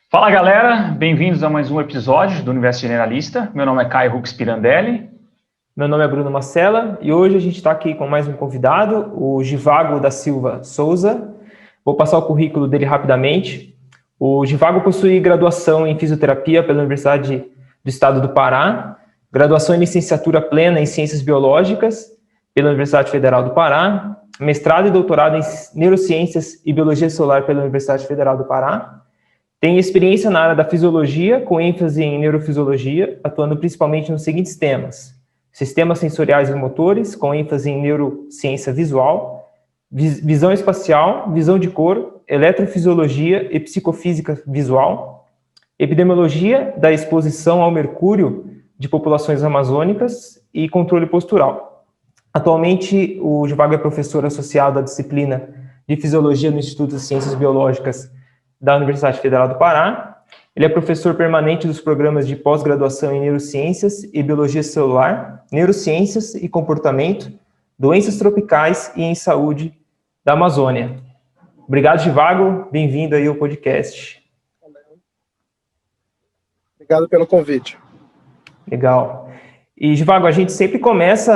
Fala galera, bem-vindos a mais um episódio do Universo Generalista. Meu nome é Caio Hux Pirandelli. Meu nome é Bruno Marcella e hoje a gente está aqui com mais um convidado, o Givago da Silva Souza. Vou passar o currículo dele rapidamente. O Givago possui graduação em fisioterapia pela Universidade do Estado do Pará, graduação em licenciatura plena em ciências biológicas pela Universidade Federal do Pará, mestrado e doutorado em neurociências e biologia celular pela Universidade Federal do Pará. Tem experiência na área da fisiologia, com ênfase em neurofisiologia, atuando principalmente nos seguintes temas: sistemas sensoriais e motores, com ênfase em neurociência visual, visão espacial, visão de cor, eletrofisiologia e psicofísica visual, epidemiologia da exposição ao mercúrio de populações amazônicas e controle postural. Atualmente, o Givago é professor associado à disciplina de Fisiologia no Instituto de Ciências Biológicas da Universidade Federal do Pará. Ele é professor permanente dos programas de pós-graduação em Neurociências e Biologia Celular, Neurociências e Comportamento, Doenças Tropicais e em Saúde da Amazônia. Obrigado, Givago. Bem-vindo aí ao podcast. Obrigado pelo convite. Legal. E, Givago, a gente sempre começa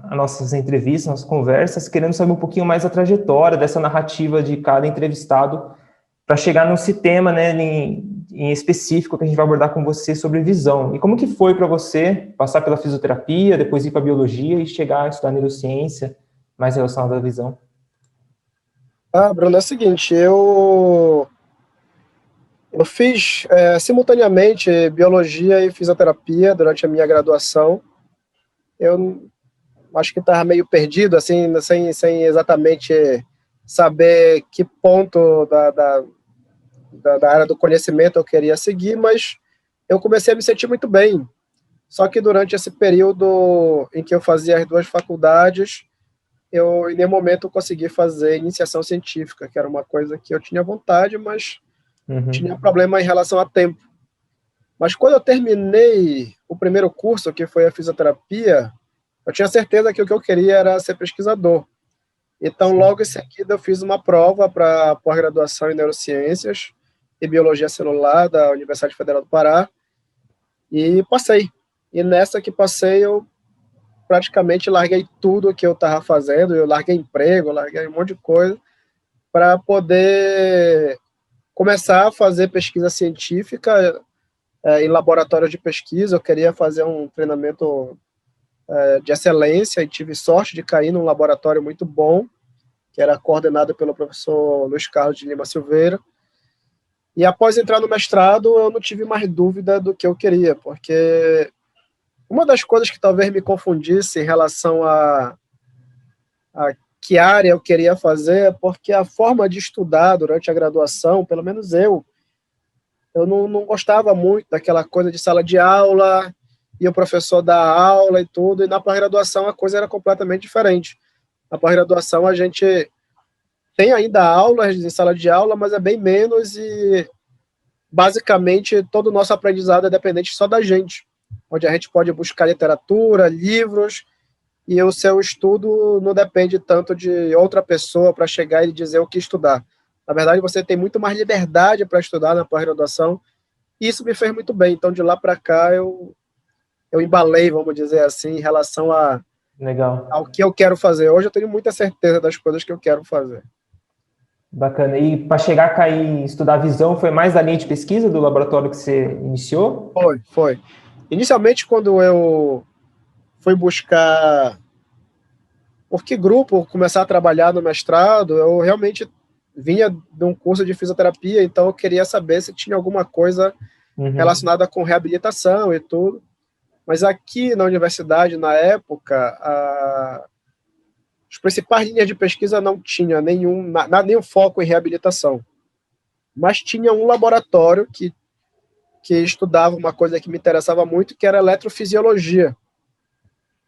as nossas entrevistas, nossas conversas, querendo saber um pouquinho mais a trajetória dessa narrativa de cada entrevistado para chegar nesse tema, né, em específico que a gente vai abordar com você sobre visão. E como que foi para você passar pela fisioterapia, depois ir para a biologia e chegar a estudar neurociência mais relacionada à visão? Bruno, é o seguinte, eu fiz simultaneamente biologia e fisioterapia durante a minha graduação. Eu acho que estava meio perdido, assim, sem exatamente saber que ponto da área do conhecimento eu queria seguir, mas eu comecei a me sentir muito bem. Só que durante esse período em que eu fazia as duas faculdades, eu em nenhum momento consegui fazer iniciação científica, que era uma coisa que eu tinha vontade, mas tinha problema em relação a tempo. Mas quando eu terminei o primeiro curso, que foi a fisioterapia, eu tinha certeza que o que eu queria era ser pesquisador. Então, logo em seguida, eu fiz uma prova para pós-graduação em Neurociências e Biologia Celular da Universidade Federal do Pará e passei. E nessa que passei, eu praticamente larguei tudo o que eu estava fazendo, eu larguei emprego, larguei um monte de coisa para poder começar a fazer pesquisa científica em laboratórios de pesquisa. Eu queria fazer um treinamento de excelência e tive sorte de cair num laboratório muito bom, que era coordenado pelo professor Luiz Carlos de Lima Silveira. E após entrar no mestrado, eu não tive mais dúvida do que eu queria, porque uma das coisas que talvez me confundisse em relação a que área eu queria fazer é porque a forma de estudar durante a graduação, pelo menos eu não gostava muito daquela coisa de sala de aula, e o professor dá aula e tudo, e na pós-graduação a coisa era completamente diferente. Na pós-graduação a gente tem ainda aulas em sala de aula, mas é bem menos e basicamente todo o nosso aprendizado é dependente só da gente, onde a gente pode buscar literatura, livros, e o seu estudo não depende tanto de outra pessoa para chegar e dizer o que estudar. Na verdade, você tem muito mais liberdade para estudar na pós-graduação, e isso me fez muito bem. Então, de lá para cá, eu embalei, vamos dizer assim, em relação ao que eu quero fazer. Hoje eu tenho muita certeza das coisas que eu quero fazer. Bacana. E para chegar a cair estudar visão, foi mais da linha de pesquisa do laboratório que você iniciou? Foi. Inicialmente, quando eu fui buscar por que grupo começar a trabalhar no mestrado, eu realmente vinha de um curso de fisioterapia, então eu queria saber se tinha alguma coisa relacionada com reabilitação e tudo. Mas aqui na universidade, na época, as principais linhas de pesquisa não tinha nenhum foco em reabilitação. Mas tinha um laboratório que estudava uma coisa que me interessava muito, que era eletrofisiologia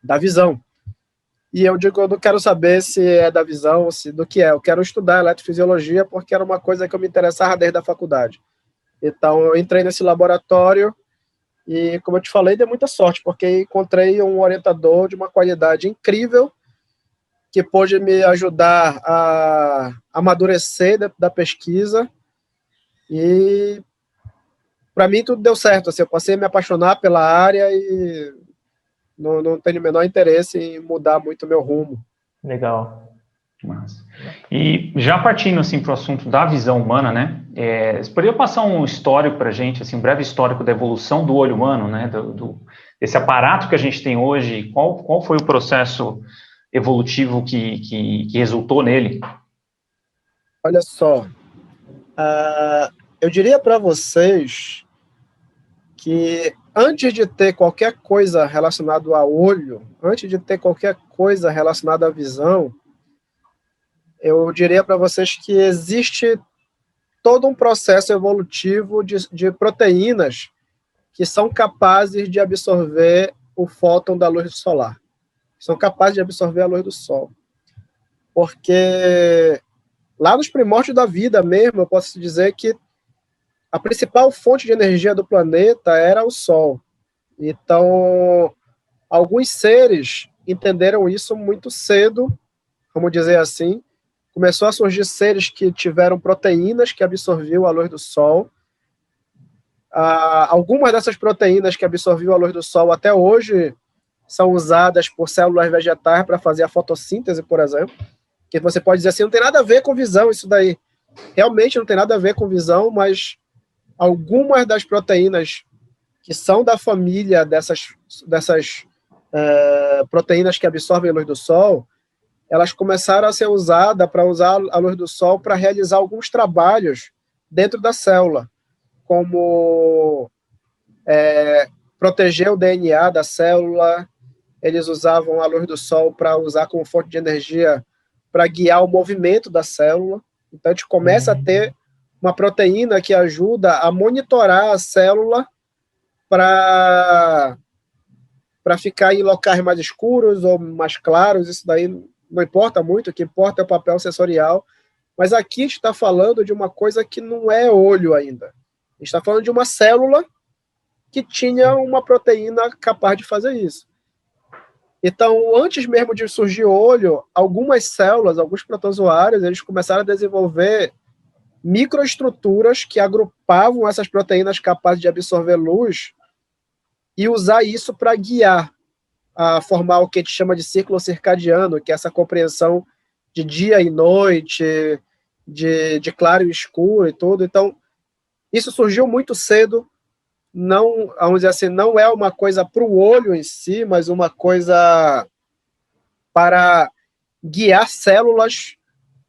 da visão. E eu digo, eu não quero saber se é da visão, se do que é. Eu quero estudar eletrofisiologia porque era uma coisa que eu me interessava desde a faculdade. Então, eu entrei nesse laboratório E, como eu te falei, dei muita sorte, porque encontrei um orientador de uma qualidade incrível, que pôde me ajudar a amadurecer da pesquisa, e para mim tudo deu certo. Assim, eu passei a me apaixonar pela área e não tenho o menor interesse em mudar muito o meu rumo. Legal. Massa. E já partindo assim para o assunto da visão humana, né? Você poderia passar um histórico para a gente, assim, um breve histórico da evolução do olho humano, né? Desse aparato que a gente tem hoje, qual foi o processo evolutivo que resultou nele? Olha só, eu diria para vocês que antes de ter qualquer coisa relacionada ao olho, antes de ter qualquer coisa relacionada à visão, eu diria para vocês que existe todo um processo evolutivo de proteínas que são capazes de absorver o fóton da luz solar. São capazes de absorver a luz do sol. Porque lá nos primórdios da vida mesmo, eu posso dizer que a principal fonte de energia do planeta era o Sol. Então, alguns seres entenderam isso muito cedo, vamos dizer assim. Começou a surgir seres que tiveram proteínas que absorviam a luz do Sol. Algumas dessas proteínas que absorviam a luz do Sol até hoje são usadas por células vegetais para fazer a fotossíntese, por exemplo. Que você pode dizer assim, não tem nada a ver com visão isso daí. Realmente não tem nada a ver com visão, mas algumas das proteínas que são da família dessas proteínas que absorvem a luz do Sol, elas começaram a ser usadas para usar a luz do Sol para realizar alguns trabalhos dentro da célula, como proteger o DNA da célula. Eles usavam a luz do Sol para usar como fonte de energia para guiar o movimento da célula. Então, a gente começa a ter uma proteína que ajuda a monitorar a célula para ficar em locais mais escuros ou mais claros. Isso daí não importa muito, o que importa é o papel sensorial. Mas aqui a gente está falando de uma coisa que não é olho ainda. A gente está falando de uma célula que tinha uma proteína capaz de fazer isso. Então, antes mesmo de surgir o olho, algumas células, alguns protozoários, eles começaram a desenvolver microestruturas que agrupavam essas proteínas capazes de absorver luz e usar isso para guiar, a formar o que a gente chama de ciclo circadiano, que é essa compreensão de dia e noite, de claro e escuro e tudo. Então, isso surgiu muito cedo. Não, vamos dizer assim, não é uma coisa para o olho em si, mas uma coisa para guiar células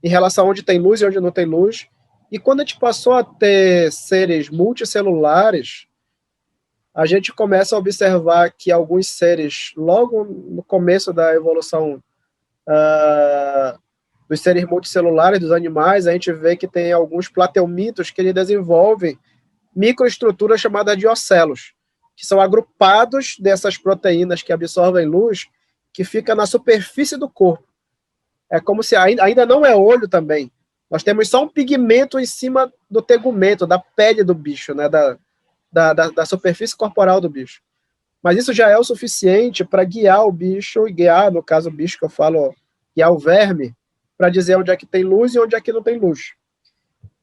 em relação a onde tem luz e onde não tem luz. E quando a gente passou a ter seres multicelulares, a gente começa a observar que alguns seres, logo no começo da evolução dos seres multicelulares, dos animais, a gente vê que tem alguns plateumitos que eles desenvolvem microestruturas chamadas de ocelos, que são agrupados dessas proteínas que absorvem luz, que fica na superfície do corpo. É como se ainda não é olho também. Nós temos só um pigmento em cima do tegumento, da pele do bicho, né, da superfície corporal do bicho. Mas isso já é o suficiente para guiar o bicho, e guiar, no caso o bicho que eu falo, guiar o verme, para dizer onde é que tem luz e onde é que não tem luz.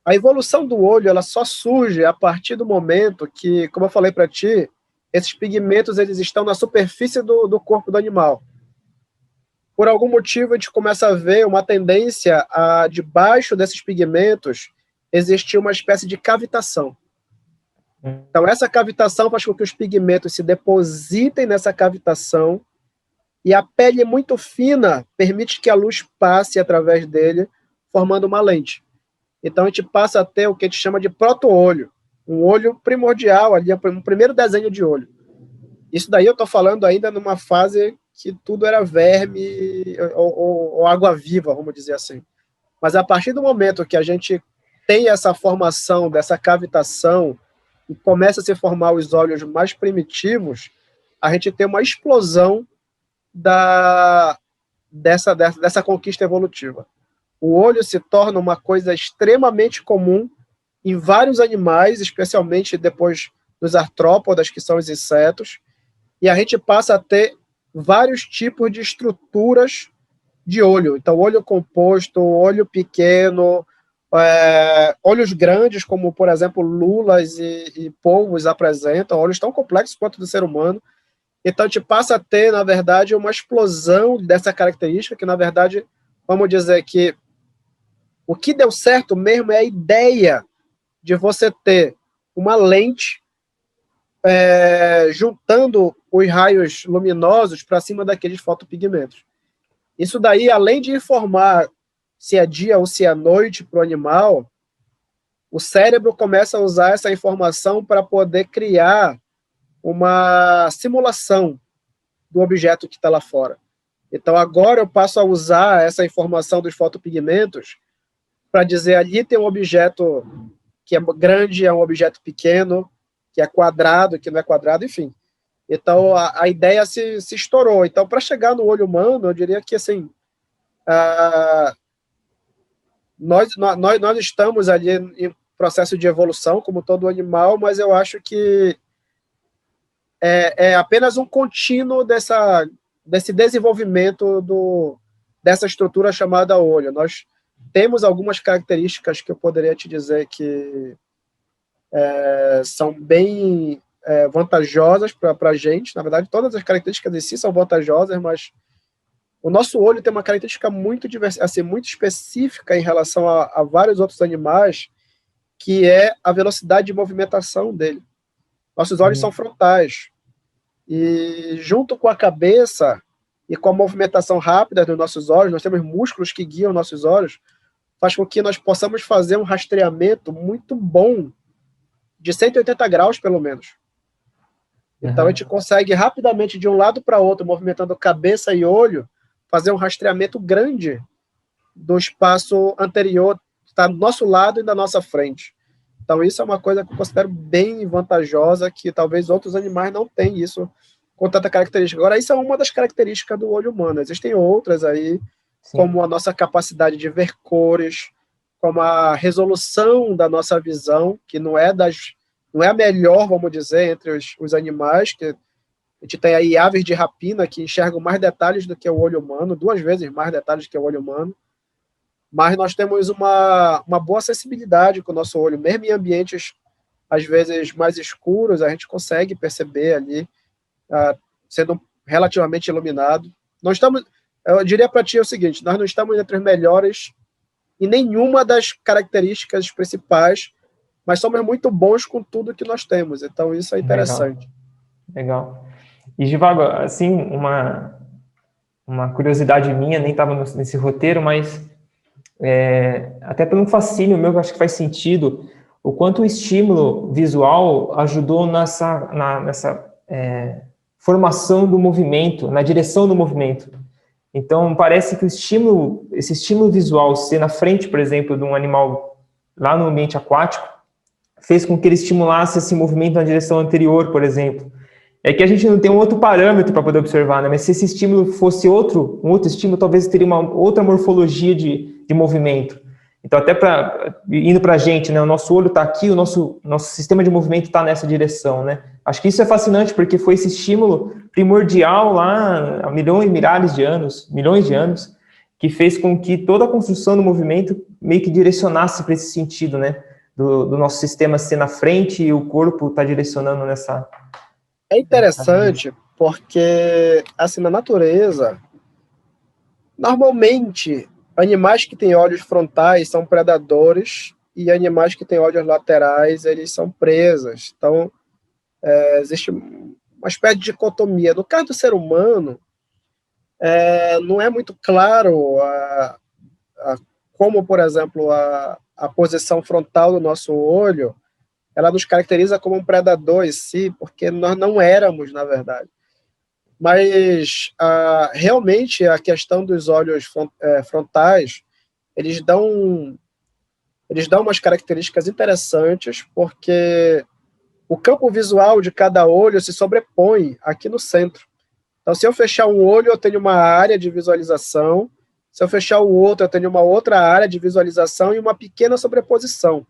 A evolução do olho, ela só surge a partir do momento que, como eu falei para ti, esses pigmentos eles estão na superfície do corpo do animal. Por algum motivo, a gente começa a ver uma tendência a, debaixo desses pigmentos, existir uma espécie de cavitação. Então, essa cavitação faz com que os pigmentos se depositem nessa cavitação e a pele muito fina permite que a luz passe através dele, formando uma lente. Então, a gente passa a ter o que a gente chama de proto-olho, um olho primordial, ali, um primeiro desenho de olho. Isso daí eu estou falando ainda numa fase que tudo era verme ou água-viva, vamos dizer assim. Mas a partir do momento que a gente tem essa formação dessa cavitação e começa a se formar os olhos mais primitivos, a gente tem uma explosão dessa conquista evolutiva. O olho se torna uma coisa extremamente comum em vários animais, especialmente depois dos artrópodas, que são os insetos, e a gente passa a ter vários tipos de estruturas de olho. Então, olho composto, olho pequeno, olhos grandes, como, por exemplo, lulas e polvos apresentam, olhos tão complexos quanto do ser humano. Então, a gente passa a ter, na verdade, uma explosão dessa característica, que, na verdade, vamos dizer que o que deu certo mesmo é a ideia de você ter uma lente juntando os raios luminosos para cima daqueles fotopigmentos. Isso daí, além de informar se é dia ou se é noite para o animal, o cérebro começa a usar essa informação para poder criar uma simulação do objeto que está lá fora. Então, agora eu passo a usar essa informação dos fotopigmentos para dizer ali tem um objeto que é grande, é um objeto pequeno, que é quadrado, que não é quadrado, enfim. Então, a ideia se estourou. Então, para chegar no olho humano, eu diria que, assim, nós estamos ali em processo de evolução, como todo animal, mas eu acho que é apenas um contínuo desse desenvolvimento dessa estrutura chamada olho. Nós temos algumas características que eu poderia te dizer que são bem vantajosas para a gente. Na verdade, todas as características em si são vantajosas, mas o nosso olho tem uma característica muito específica em relação a vários outros animais, que é a velocidade de movimentação dele. Nossos olhos são frontais. E junto com a cabeça e com a movimentação rápida dos nossos olhos, nós temos músculos que guiam nossos olhos, faz com que nós possamos fazer um rastreamento muito bom de 180 graus, pelo menos. Então, a gente consegue rapidamente, de um lado para outro, movimentando cabeça e olho, fazer um rastreamento grande do espaço anterior, que está do nosso lado e da nossa frente. Então, isso é uma coisa que eu considero bem vantajosa, que talvez outros animais não tenham isso com tanta característica. Agora, isso é uma das características do olho humano. Existem outras aí, sim, como a nossa capacidade de ver cores, como a resolução da nossa visão, que não é a melhor, vamos dizer, entre os animais, que a gente tem aí aves de rapina que enxergam mais detalhes do que o olho humano, 2 vezes mais detalhes que o olho humano, mas nós temos uma boa sensibilidade com o nosso olho, mesmo em ambientes, às vezes, mais escuros, a gente consegue perceber ali, sendo relativamente iluminado. Eu diria para ti o seguinte, nós não estamos entre os melhores em nenhuma das características principais, mas somos muito bons com tudo que nós temos, então isso é interessante. Legal. E, Givago, assim, uma curiosidade minha, nem estava nesse roteiro, mas até pelo fascínio meu, que eu acho que faz sentido, o quanto o estímulo visual ajudou nessa formação do movimento, na direção do movimento. Então, parece que esse estímulo visual ser na frente, por exemplo, de um animal lá no ambiente aquático, fez com que ele estimulasse esse movimento na direção anterior, por exemplo. É que a gente não tem um outro parâmetro para poder observar, né? Mas se esse estímulo fosse um outro estímulo, talvez teria uma outra morfologia de movimento. Então, até indo para a gente, né? O nosso olho está aqui, o nosso sistema de movimento está nessa direção, né? Acho que isso é fascinante, porque foi esse estímulo primordial lá há milhares de anos, que fez com que toda a construção do movimento meio que direcionasse para esse sentido, né? Do nosso sistema ser na frente e o corpo está direcionando nessa... É interessante porque, assim, na natureza, normalmente, animais que têm olhos frontais são predadores e animais que têm olhos laterais, eles são presas. Então, existe uma espécie de dicotomia. No caso do ser humano, não é muito claro como, por exemplo, a posição frontal do nosso olho, ela nos caracteriza como um predador em si, porque nós não éramos, na verdade. Mas, realmente, a questão dos olhos frontais, eles dão umas características interessantes, porque o campo visual de cada olho se sobrepõe aqui no centro. Então, se eu fechar um olho, eu tenho uma área de visualização. Se eu fechar o outro, eu tenho uma outra área de visualização e uma pequena sobreposição.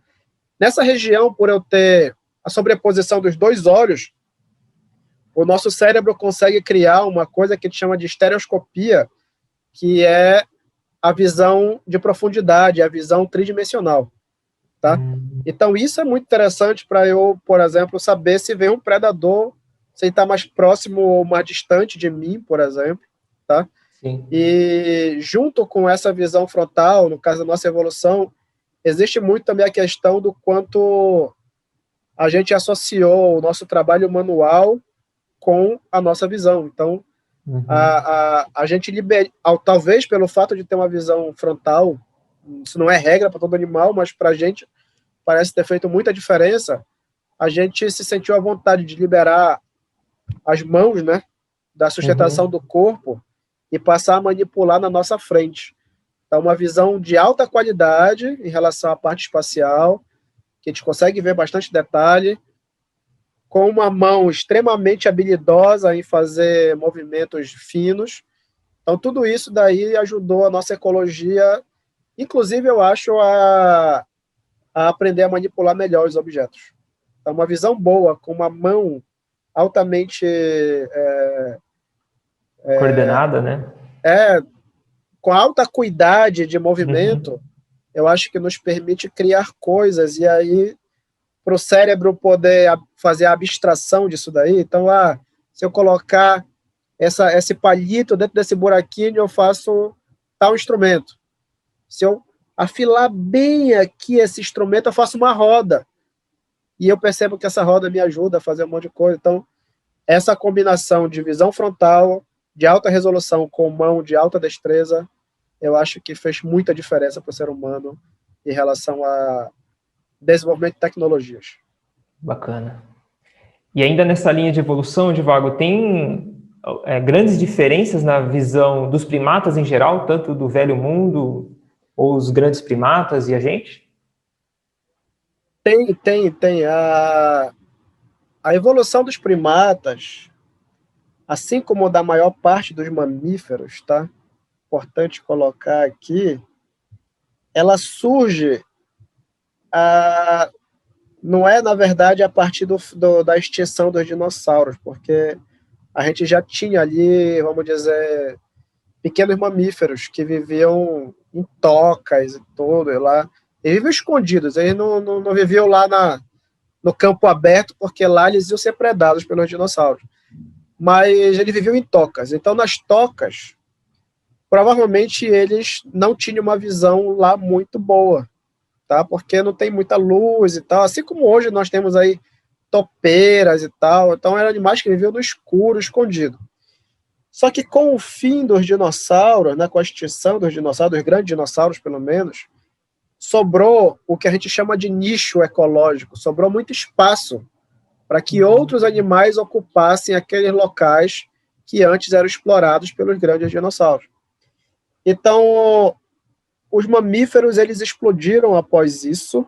Nessa região, por eu ter a sobreposição dos dois olhos, o nosso cérebro consegue criar uma coisa que a gente chama de estereoscopia, que é a visão de profundidade, a visão tridimensional, tá? Então, isso é muito interessante para eu, por exemplo, saber se vem um predador, se ele está mais próximo ou mais distante de mim, por exemplo, tá? Sim. E junto com essa visão frontal, no caso da nossa evolução, existe muito também a questão do quanto a gente associou o nosso trabalho manual com a nossa visão. Então, a gente talvez pelo fato de ter uma visão frontal, isso não é regra para todo animal, mas para a gente parece ter feito muita diferença, a gente se sentiu à vontade de liberar as mãos, né, da sustentação do corpo e passar a manipular na nossa frente. Então, uma visão de alta qualidade em relação à parte espacial, que a gente consegue ver bastante detalhe, com uma mão extremamente habilidosa em fazer movimentos finos. Então, tudo isso daí ajudou a nossa ecologia, inclusive, eu acho, a aprender a manipular melhor os objetos. Então, uma visão boa, com uma mão altamente... coordenada, né? Com alta acuidade de movimento, eu acho que nos permite criar coisas, e aí para o cérebro poder fazer a abstração disso daí. Então, se eu colocar esse palito dentro desse buraquinho, eu faço tal instrumento. Se eu afilar bem aqui esse instrumento, eu faço uma roda. E eu percebo que essa roda me ajuda a fazer um monte de coisa. Então, essa combinação de visão frontal, de alta resolução com mão de alta destreza, eu acho que fez muita diferença para o ser humano em relação a desenvolvimento de tecnologias. Bacana. E ainda nessa linha de evolução, Divago, tem grandes diferenças na visão dos primatas em geral, tanto do velho mundo, ou os grandes primatas e a gente? Tem. A evolução dos primatas, assim como da maior parte dos mamíferos, tá? Importante colocar aqui, ela surge não é, na verdade, a partir da extinção dos dinossauros, porque a gente já tinha ali, vamos dizer, pequenos mamíferos que viviam em tocas e tudo, e lá. Eles viviam escondidos, eles não viviam lá no campo aberto, porque lá eles iam ser predados pelos dinossauros. Mas eles viviam em tocas. Então, nas tocas, provavelmente eles não tinham uma visão lá muito boa, tá? Porque não tem muita luz e tal, assim como hoje nós temos aí topeiras e tal, então eram animais que viviam no escuro, escondido. Só que com o fim dos dinossauros, né, com a extinção dos dinossauros, dos grandes dinossauros pelo menos, sobrou o que a gente chama de nicho ecológico, sobrou muito espaço para que outros animais ocupassem aqueles locais que antes eram explorados pelos grandes dinossauros. Então, os mamíferos, eles explodiram após isso,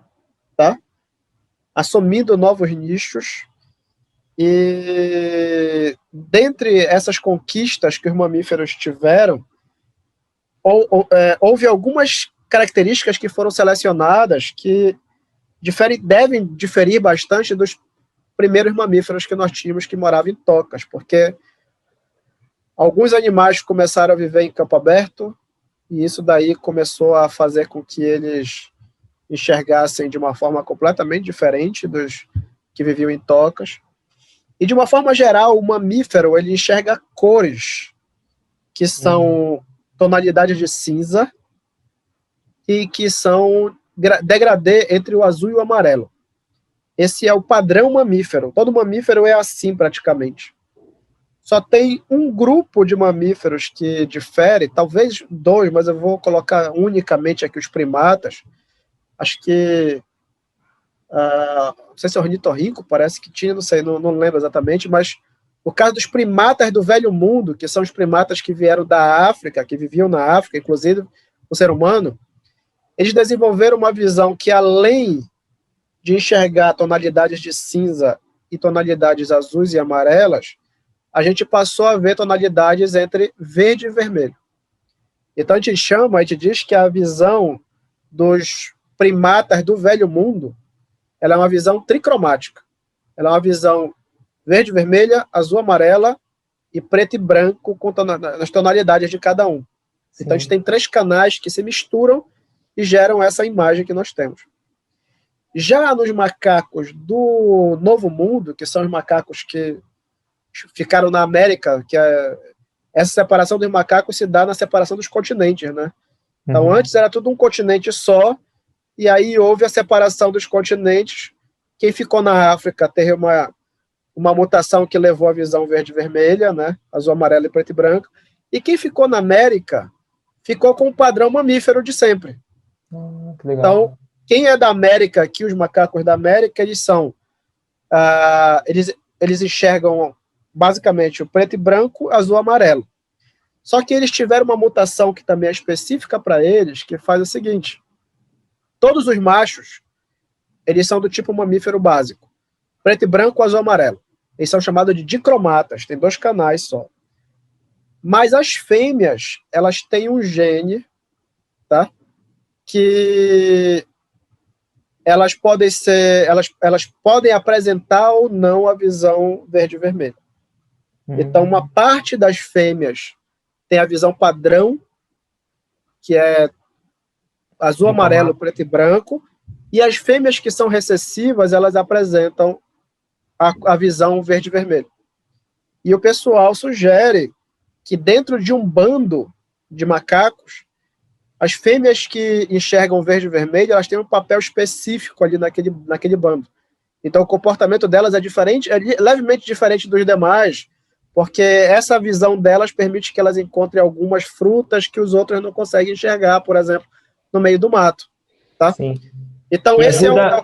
tá? Assumindo novos nichos, e dentre essas conquistas que os mamíferos tiveram, houve algumas características que foram selecionadas que devem diferir bastante dos primeiros mamíferos que nós tínhamos que moravam em tocas, porque alguns animais começaram a viver em campo aberto, e isso daí começou a fazer com que eles enxergassem de uma forma completamente diferente dos que viviam em tocas. E, de uma forma geral, o mamífero ele enxerga cores, que são tonalidades de cinza, e que são degradê entre o azul e o amarelo. Esse é o padrão mamífero. Todo mamífero é assim, praticamente. Só tem um grupo de mamíferos que difere, talvez dois, mas eu vou colocar unicamente aqui os primatas. Acho que, não sei se é ornitorrinco, parece que tinha, não sei, não lembro exatamente, mas o caso dos primatas do Velho Mundo, que são os primatas que vieram da África, que viviam na África, inclusive o ser humano, eles desenvolveram uma visão que, além de enxergar tonalidades de cinza e tonalidades azuis e amarelas, a gente passou a ver tonalidades entre verde e vermelho. Então a gente diz que a visão dos primatas do Velho Mundo, ela é uma visão tricromática. Ela é uma visão verde, vermelha, azul, amarela e preto e branco nas tonalidades de cada um. Sim. Então, a gente tem 3 canais que se misturam e geram essa imagem que nós temos. Já nos macacos do Novo Mundo, que são os macacos que ficaram na América, essa separação dos macacos se dá na separação dos continentes, né? Então, antes era tudo um continente só, e aí houve a separação dos continentes. Quem ficou na África teve uma mutação que levou a visão verde e vermelha, né? Azul, amarelo e preto e branco. E quem ficou na América ficou com o padrão mamífero de sempre. Que legal. Então, quem é da América aqui, os macacos da América, eles são... eles enxergam basicamente o preto e branco, azul e amarelo. Só que eles tiveram uma mutação que também é específica para eles, que faz o seguinte: todos os machos, eles são do tipo mamífero básico, preto e branco, azul e amarelo. Eles são chamados de dicromatas, tem 2 canais só. Mas as fêmeas, elas têm um gene, tá? Que elas podem apresentar ou não a visão verde e vermelho. Então, uma parte das fêmeas tem a visão padrão, que é azul, amarelo, preto e branco, e as fêmeas que são recessivas, elas apresentam a visão verde e vermelho. E o pessoal sugere que dentro de um bando de macacos, as fêmeas que enxergam verde e vermelho, elas têm um papel específico ali naquele bando. Então, o comportamento delas é diferente, é levemente diferente dos demais, porque essa visão delas permite que elas encontrem algumas frutas que os outros não conseguem enxergar, por exemplo, no meio do mato. Tá? Sim. Então, ajuda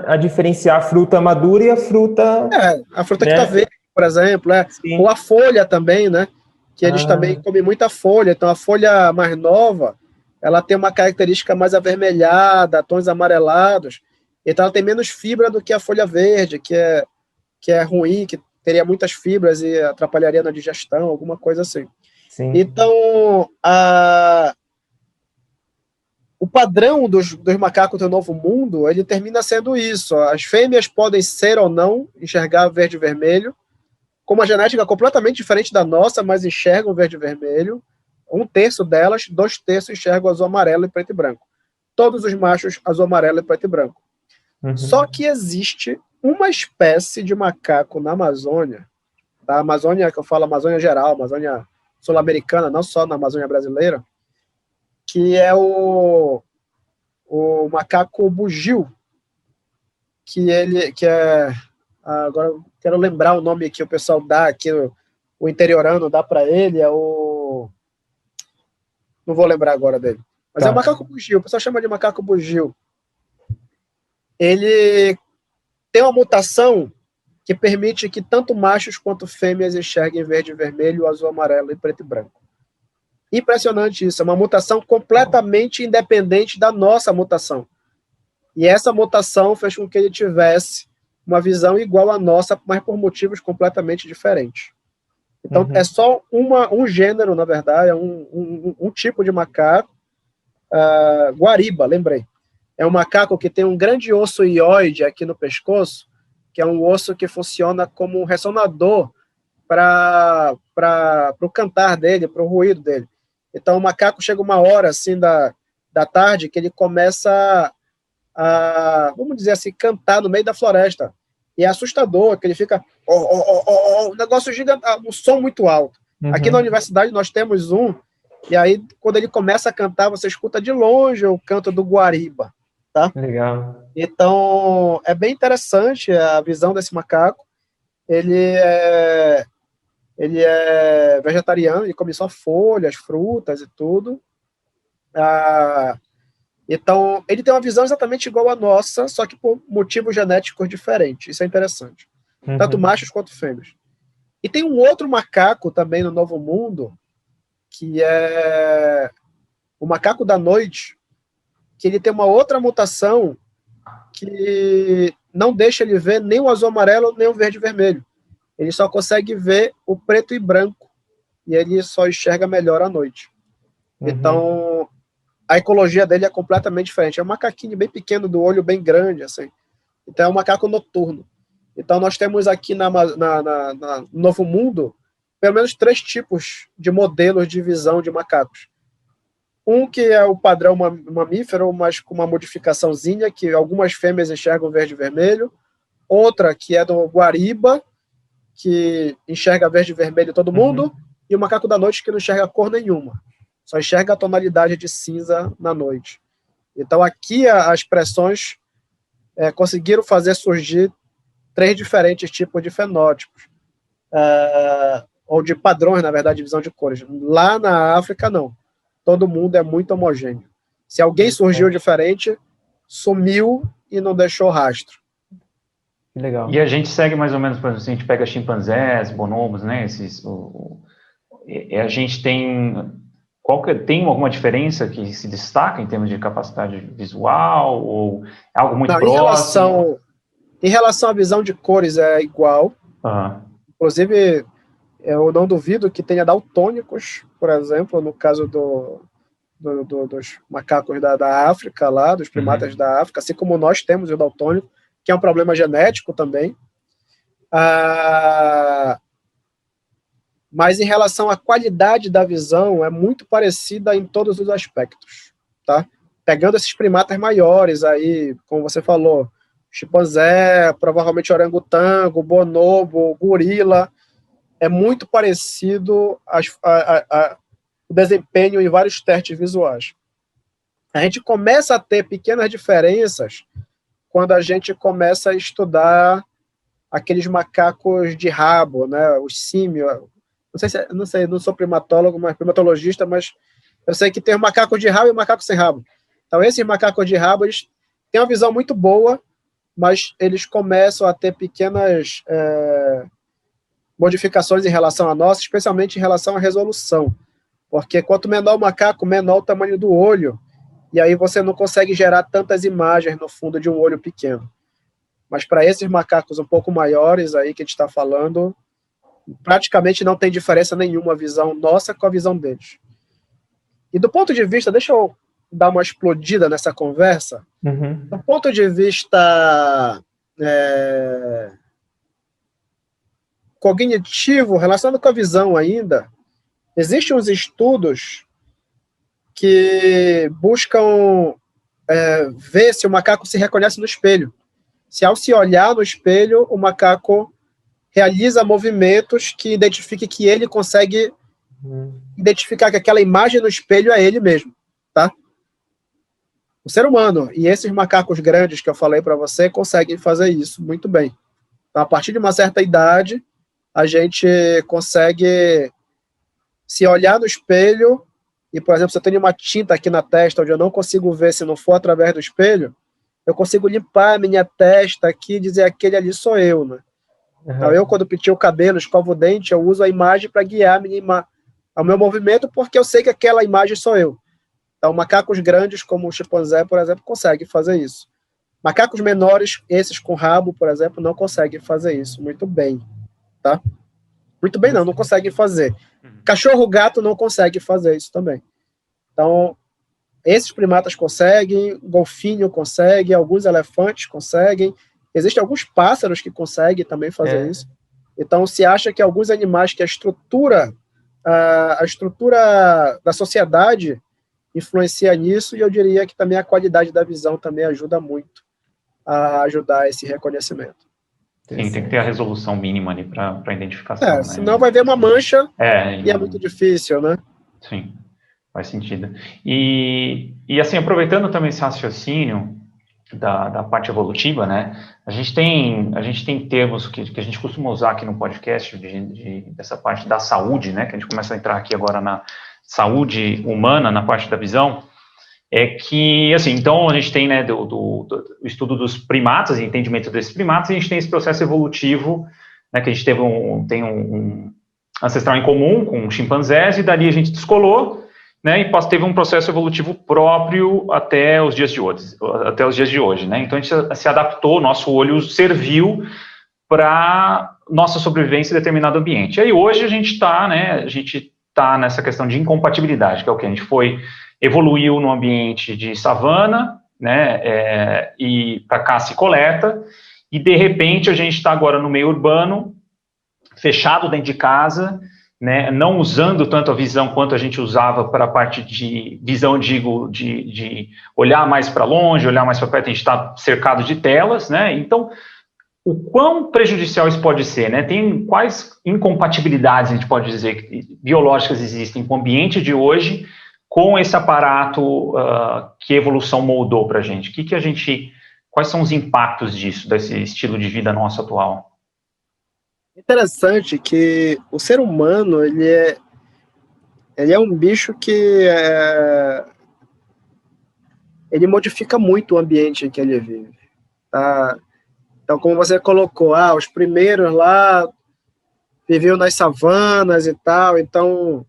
a diferenciar a fruta madura e a fruta... a fruta que está verde, por exemplo, ou a folha também, né? Que eles também comem muita folha. Então, a folha mais nova, ela tem uma característica mais avermelhada, tons amarelados. Então, ela tem menos fibra do que a folha verde, que é ruim, que teria muitas fibras e atrapalharia na digestão, alguma coisa assim. Sim. Então, o padrão dos macacos do Novo Mundo, ele termina sendo isso. As fêmeas podem ser ou não enxergar verde e vermelho, com uma genética completamente diferente da nossa, mas enxergam verde e vermelho. 1/3 delas, 2/3 enxergam azul, amarelo e preto e branco. Todos os machos, azul, amarelo e preto e branco. Só que existe uma espécie de macaco na Amazônia, da Amazônia, que eu falo Amazônia geral, Amazônia sul-americana, não só na Amazônia brasileira, que é o macaco bugio, que é... Agora eu quero lembrar o nome que o pessoal dá aqui, o interiorano dá para ele, não vou lembrar agora dele. Mas é o macaco bugio, o pessoal chama de macaco bugio. Ele tem uma mutação que permite que tanto machos quanto fêmeas enxerguem verde e vermelho, azul, amarelo e preto e branco. Impressionante isso, é uma mutação completamente independente da nossa mutação. E essa mutação fez com que ele tivesse uma visão igual à nossa, mas por motivos completamente diferentes. Então, é só um gênero, na verdade, é um tipo de macaco. Guariba, lembrei. É um macaco que tem um grande osso hioide aqui no pescoço, que é um osso que funciona como um ressonador para o cantar dele, para o ruído dele. Então, o macaco chega uma hora, assim, da tarde, que ele começa vamos dizer assim, cantar no meio da floresta. E é assustador, que ele fica... um negócio gigante, um som muito alto. Aqui na universidade nós temos um, e aí, quando ele começa a cantar, você escuta de longe o canto do guariba. Tá? Legal. Então, é bem interessante a visão desse macaco. Ele é vegetariano, ele come só folhas, frutas e tudo. Então, ele tem uma visão exatamente igual à nossa, só que por motivos genéticos diferentes. Isso é interessante. Tanto machos quanto fêmeas. E tem um outro macaco também no Novo Mundo, que é o macaco da noite, que ele tem uma outra mutação que não deixa ele ver nem o azul amarelo, nem o verde e vermelho. Ele só consegue ver o preto e branco, e ele só enxerga melhor à noite. Então, a ecologia dele é completamente diferente. É um macaquinho bem pequeno, do olho bem grande, assim. Então, é um macaco noturno. Então, nós temos aqui no Novo Mundo, pelo menos 3 tipos de modelos de visão de macacos. Um que é o padrão mamífero, mas com uma modificaçãozinha, que algumas fêmeas enxergam verde e vermelho. Outra que é do guariba, que enxerga verde e vermelho todo mundo. E o macaco da noite, que não enxerga cor nenhuma. Só enxerga a tonalidade de cinza na noite. Então, aqui as expressões conseguiram fazer surgir 3 diferentes tipos de fenótipos. Ou de padrões, na verdade, de visão de cores. Lá na África, não. Todo mundo é muito homogêneo. Se alguém surgiu diferente, sumiu e não deixou rastro. Legal. E a gente segue mais ou menos, por exemplo, a gente pega chimpanzés, bonobos, né? A gente tem... tem alguma diferença que se destaca em termos de capacidade visual? Ou é algo muito próximo? Em relação à visão de cores, é igual. Inclusive, eu não duvido que tenha daltônicos, por exemplo, no caso dos macacos da África, lá, dos primatas da África, assim como nós temos o daltônico, que é um problema genético também. Mas em relação à qualidade da visão, é muito parecida em todos os aspectos, tá? Pegando esses primatas maiores aí, como você falou, chimpanzé, provavelmente orangotango, bonobo, gorila, é muito parecido o desempenho em vários testes visuais. A gente começa a ter pequenas diferenças quando a gente começa a estudar aqueles macacos de rabo, né, os símios. Não sei, não sou primatólogo, mas primatologista, mas eu sei que tem o macaco de rabo e o macaco sem rabo. Então, esses macacos de rabo, eles têm uma visão muito boa, mas eles começam a ter pequenas modificações em relação a nós, especialmente em relação à resolução. Porque quanto menor o macaco, menor o tamanho do olho, e aí você não consegue gerar tantas imagens no fundo de um olho pequeno. Mas para esses macacos um pouco maiores aí que a gente está falando, praticamente não tem diferença nenhuma a visão nossa com a visão deles. E do ponto de vista, deixa eu dar uma explodida nessa conversa, do ponto de vista cognitivo, relacionado com a visão ainda, existem uns estudos que buscam ver se o macaco se reconhece no espelho. Se ao se olhar no espelho, o macaco realiza movimentos que identifiquem que ele consegue identificar que aquela imagem no espelho é ele mesmo, tá? O ser humano e esses macacos grandes que eu falei para você conseguem fazer isso muito bem. Então, a partir de uma certa idade, a gente consegue se olhar no espelho e, por exemplo, se eu tenho uma tinta aqui na testa onde eu não consigo ver se não for através do espelho, eu consigo limpar a minha testa aqui e dizer aquele ali sou eu, né? Então, eu, quando pentio o cabelo, escovo o dente, eu uso a imagem para guiar o meu movimento, porque eu sei que aquela imagem sou eu. Então, macacos grandes, como o chimpanzé, por exemplo, conseguem fazer isso. Macacos menores, esses com rabo, por exemplo, não conseguem fazer isso muito bem, tá? Muito bem não conseguem fazer. Cachorro, gato não consegue fazer isso também. Então, esses primatas conseguem, golfinho consegue, alguns elefantes conseguem, existem alguns pássaros que conseguem também fazer isso. Então, se acha que alguns animais que a estrutura da sociedade influencia nisso, e eu diria que também a qualidade da visão também ajuda muito a ajudar esse reconhecimento. Sim, tem que ter a resolução mínima ali para identificação. Né? Senão vai ver uma mancha e é muito difícil, né? Sim, faz sentido. E assim, aproveitando também esse raciocínio da parte evolutiva, né? A gente tem termos que a gente costuma usar aqui no podcast dessa parte da saúde, né? Que a gente começa a entrar aqui agora na saúde humana, na parte da visão, é que, assim, então a gente tem, né, do estudo dos primatas, entendimento desses primatas, e a gente tem esse processo evolutivo, né, que a gente tem um ancestral em comum com chimpanzés, e dali a gente descolou, né, e teve um processo evolutivo próprio até os dias de hoje, né, então a gente se adaptou, nosso olho serviu para nossa sobrevivência em determinado ambiente. E aí hoje a gente está nessa questão de incompatibilidade, que é o que a gente evoluiu no ambiente de savana, né, e para caça e coleta, e de repente a gente está agora no meio urbano, fechado dentro de casa, né, não usando tanto a visão quanto a gente usava para a parte de visão, digo, de olhar mais para longe, olhar mais para perto, a gente está cercado de telas, né, então o quão prejudicial isso pode ser, né? Tem quais incompatibilidades, a gente pode dizer, biológicas existem com o ambiente de hoje, com esse aparato que a evolução moldou para a gente? Quais são os impactos disso, desse estilo de vida nosso atual? Interessante que o ser humano, ele é um bicho que ele modifica muito o ambiente em que ele vive, tá? Então, como você colocou, os primeiros lá viviam nas savanas e tal, então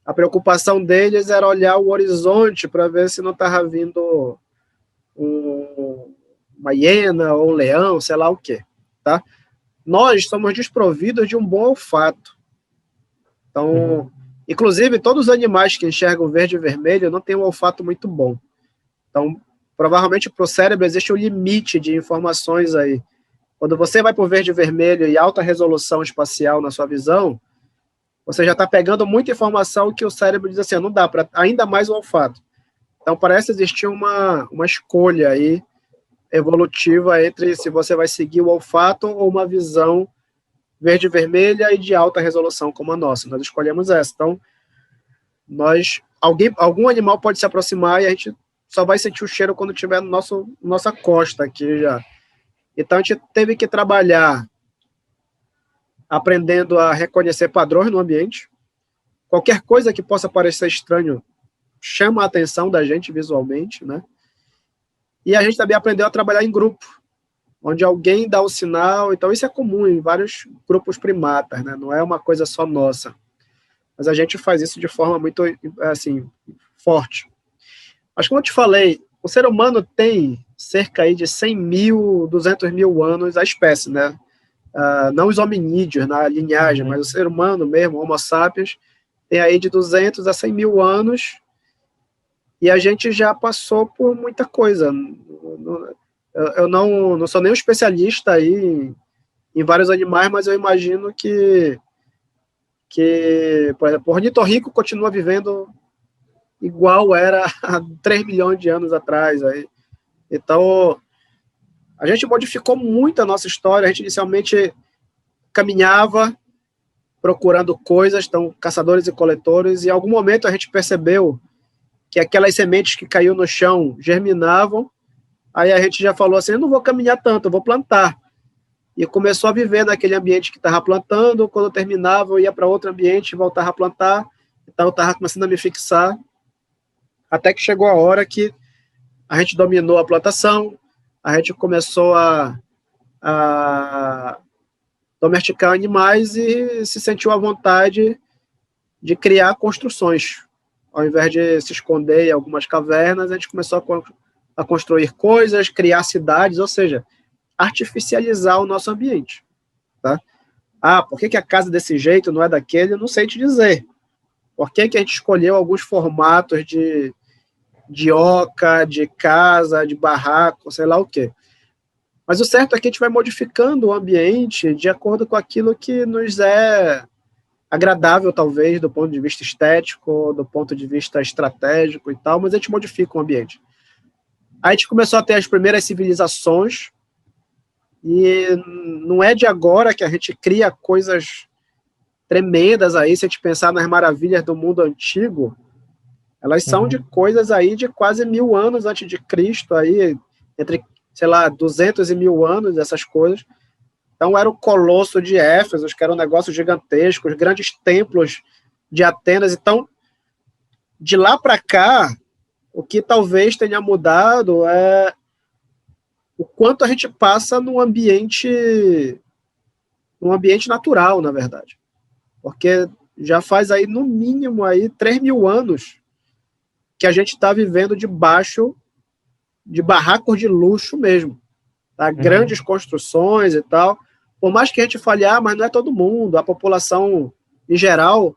a preocupação deles era olhar o horizonte para ver se não estava vindo uma hiena ou um leão, sei lá o quê, tá? Nós somos desprovidos de um bom olfato. Então, inclusive, todos os animais que enxergam verde e vermelho não têm um olfato muito bom. Então, provavelmente para o cérebro existe um limite de informações aí. Quando você vai para o verde e vermelho e alta resolução espacial na sua visão, você já está pegando muita informação que o cérebro diz assim, não dá para ainda mais o olfato. Então, parece existir uma escolha aí evolutiva entre se você vai seguir o olfato ou uma visão verde e vermelha e de alta resolução como a nossa. Nós escolhemos essa. Então, algum animal pode se aproximar e a gente só vai sentir o cheiro quando tiver no nossa costa aqui já. Então, a gente teve que trabalhar aprendendo a reconhecer padrões no ambiente. Qualquer coisa que possa parecer estranho chama a atenção da gente visualmente, né? E a gente também aprendeu a trabalhar em grupo, onde alguém dá o sinal. Então, isso é comum em vários grupos primatas, né? Não é uma coisa só nossa. Mas a gente faz isso de forma muito, assim, forte. Mas, como eu te falei, o ser humano tem cerca aí de 100 mil, 200 mil anos a espécie, né? Não os hominídeos na linhagem, mas o ser humano mesmo, Homo sapiens, tem aí de 200 a 100 mil anos, e a gente já passou por muita coisa. Eu não sou nem um especialista aí em vários animais, mas eu imagino que por exemplo, o ornitorrinco continua vivendo igual era há 3 milhões de anos atrás. Aí. Então, a gente modificou muito a nossa história. A gente inicialmente caminhava procurando coisas, então, caçadores e coletores, e em algum momento a gente percebeu que aquelas sementes que caíam no chão germinavam. Aí a gente já falou assim, eu não vou caminhar tanto, eu vou plantar. E começou a viver naquele ambiente que estava plantando. Quando eu terminava, eu ia para outro ambiente e voltava a plantar. Então, eu estava começando a me fixar. Até que chegou a hora que a gente dominou a plantação, a gente começou a domesticar animais e se sentiu à vontade de criar construções. Ao invés de se esconder em algumas cavernas, a gente começou a construir coisas, criar cidades, ou seja, artificializar o nosso ambiente. Tá? Por que a casa desse jeito não é daquele? Eu não sei te dizer. Por que a gente escolheu alguns formatos de oca, de casa, de barraco, sei lá o quê. Mas o certo é que a gente vai modificando o ambiente de acordo com aquilo que nos é agradável, talvez, do ponto de vista estético, do ponto de vista estratégico e tal, mas a gente modifica o ambiente. Aí a gente começou a ter as primeiras civilizações, e não é de agora que a gente cria coisas tremendas aí. Se a gente pensar nas maravilhas do mundo antigo, elas são de coisas aí de quase 1000 anos antes de Cristo, aí, entre, sei lá, 200 e 1000 anos, essas coisas. Então, era o Colosso de Éfeso, que era um negócio gigantesco, os grandes templos de Atenas. Então, de lá para cá, o que talvez tenha mudado é o quanto a gente passa num ambiente natural, na verdade. Porque já faz aí, no mínimo, aí, 3 mil anos que a gente está vivendo debaixo de barracos de luxo mesmo. Tá? Grandes construções e tal. Por mais que a gente fale, mas não é todo mundo, a população, em geral,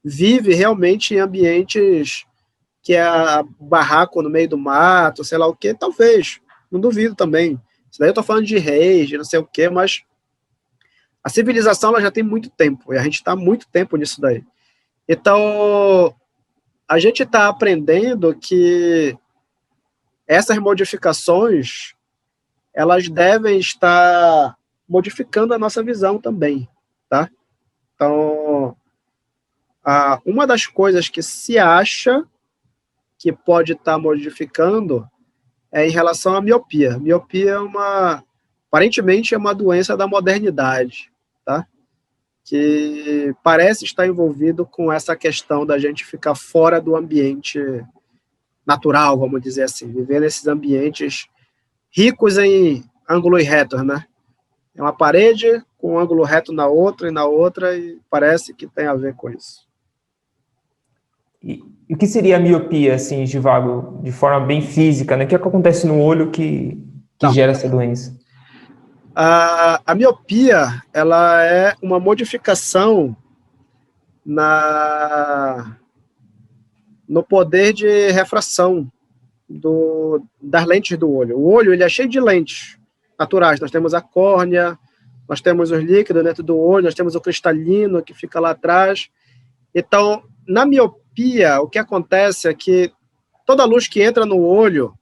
vive realmente em ambientes que é barraco no meio do mato, sei lá o quê, talvez, não duvido também. Isso daí eu estou falando de reis, de não sei o quê, mas a civilização ela já tem muito tempo, e a gente está há muito tempo nisso daí. Então, a gente está aprendendo que essas modificações, elas devem estar modificando a nossa visão também, tá? Então, uma das coisas que se acha que pode estar modificando é em relação à miopia. Miopia aparentemente é uma doença da modernidade, tá? Que parece estar envolvido com essa questão da gente ficar fora do ambiente natural, vamos dizer assim, viver nesses ambientes ricos em ângulos retos, né? É uma parede com um ângulo reto na outra, e parece que tem a ver com isso. E o que seria a miopia, assim, Givago, de forma bem física, né? O que acontece no olho que gera essa doença? A miopia, ela é uma modificação no poder de refração das lentes do olho. O olho ele é cheio de lentes naturais. Nós temos a córnea, nós temos os líquidos dentro do olho, nós temos o cristalino que fica lá atrás. Então, na miopia, o que acontece é que toda luz que entra no olho,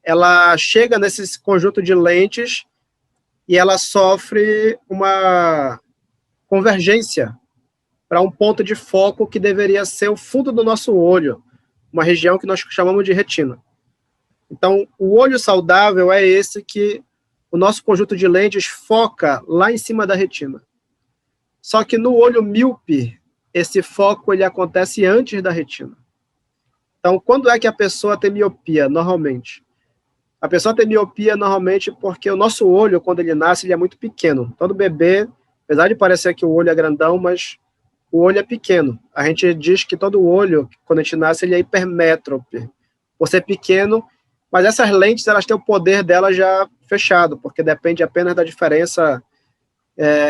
ela chega nesse conjunto de lentes e ela sofre uma convergência para um ponto de foco que deveria ser o fundo do nosso olho, uma região que nós chamamos de retina. Então, o olho saudável é esse que o nosso conjunto de lentes foca lá em cima da retina. Só que no olho míope, esse foco ele acontece antes da retina. Então, quando é que a pessoa tem miopia, normalmente? A pessoa tem miopia normalmente porque o nosso olho, quando ele nasce, ele é muito pequeno. Todo bebê, apesar de parecer que o olho é grandão, mas o olho é pequeno. A gente diz que todo olho, quando a gente nasce, ele é hipermétrope, por ser pequeno, mas essas lentes, elas têm o poder delas já fechado, porque depende apenas da diferença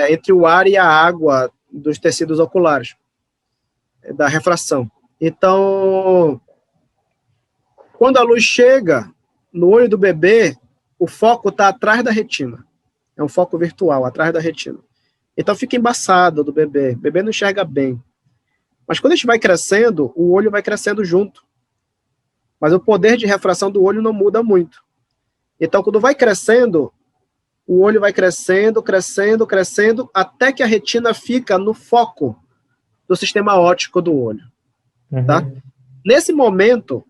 entre o ar e a água dos tecidos oculares, da refração. Então, quando a luz chega no olho do bebê, o foco está atrás da retina. É um foco virtual, atrás da retina. Então fica embaçado do bebê. O bebê não enxerga bem. Mas quando a gente vai crescendo, o olho vai crescendo junto. Mas o poder de refração do olho não muda muito. Então, quando vai crescendo, o olho vai crescendo, crescendo, crescendo, até que a retina fica no foco do sistema óptico do olho. Tá? Nesse momento,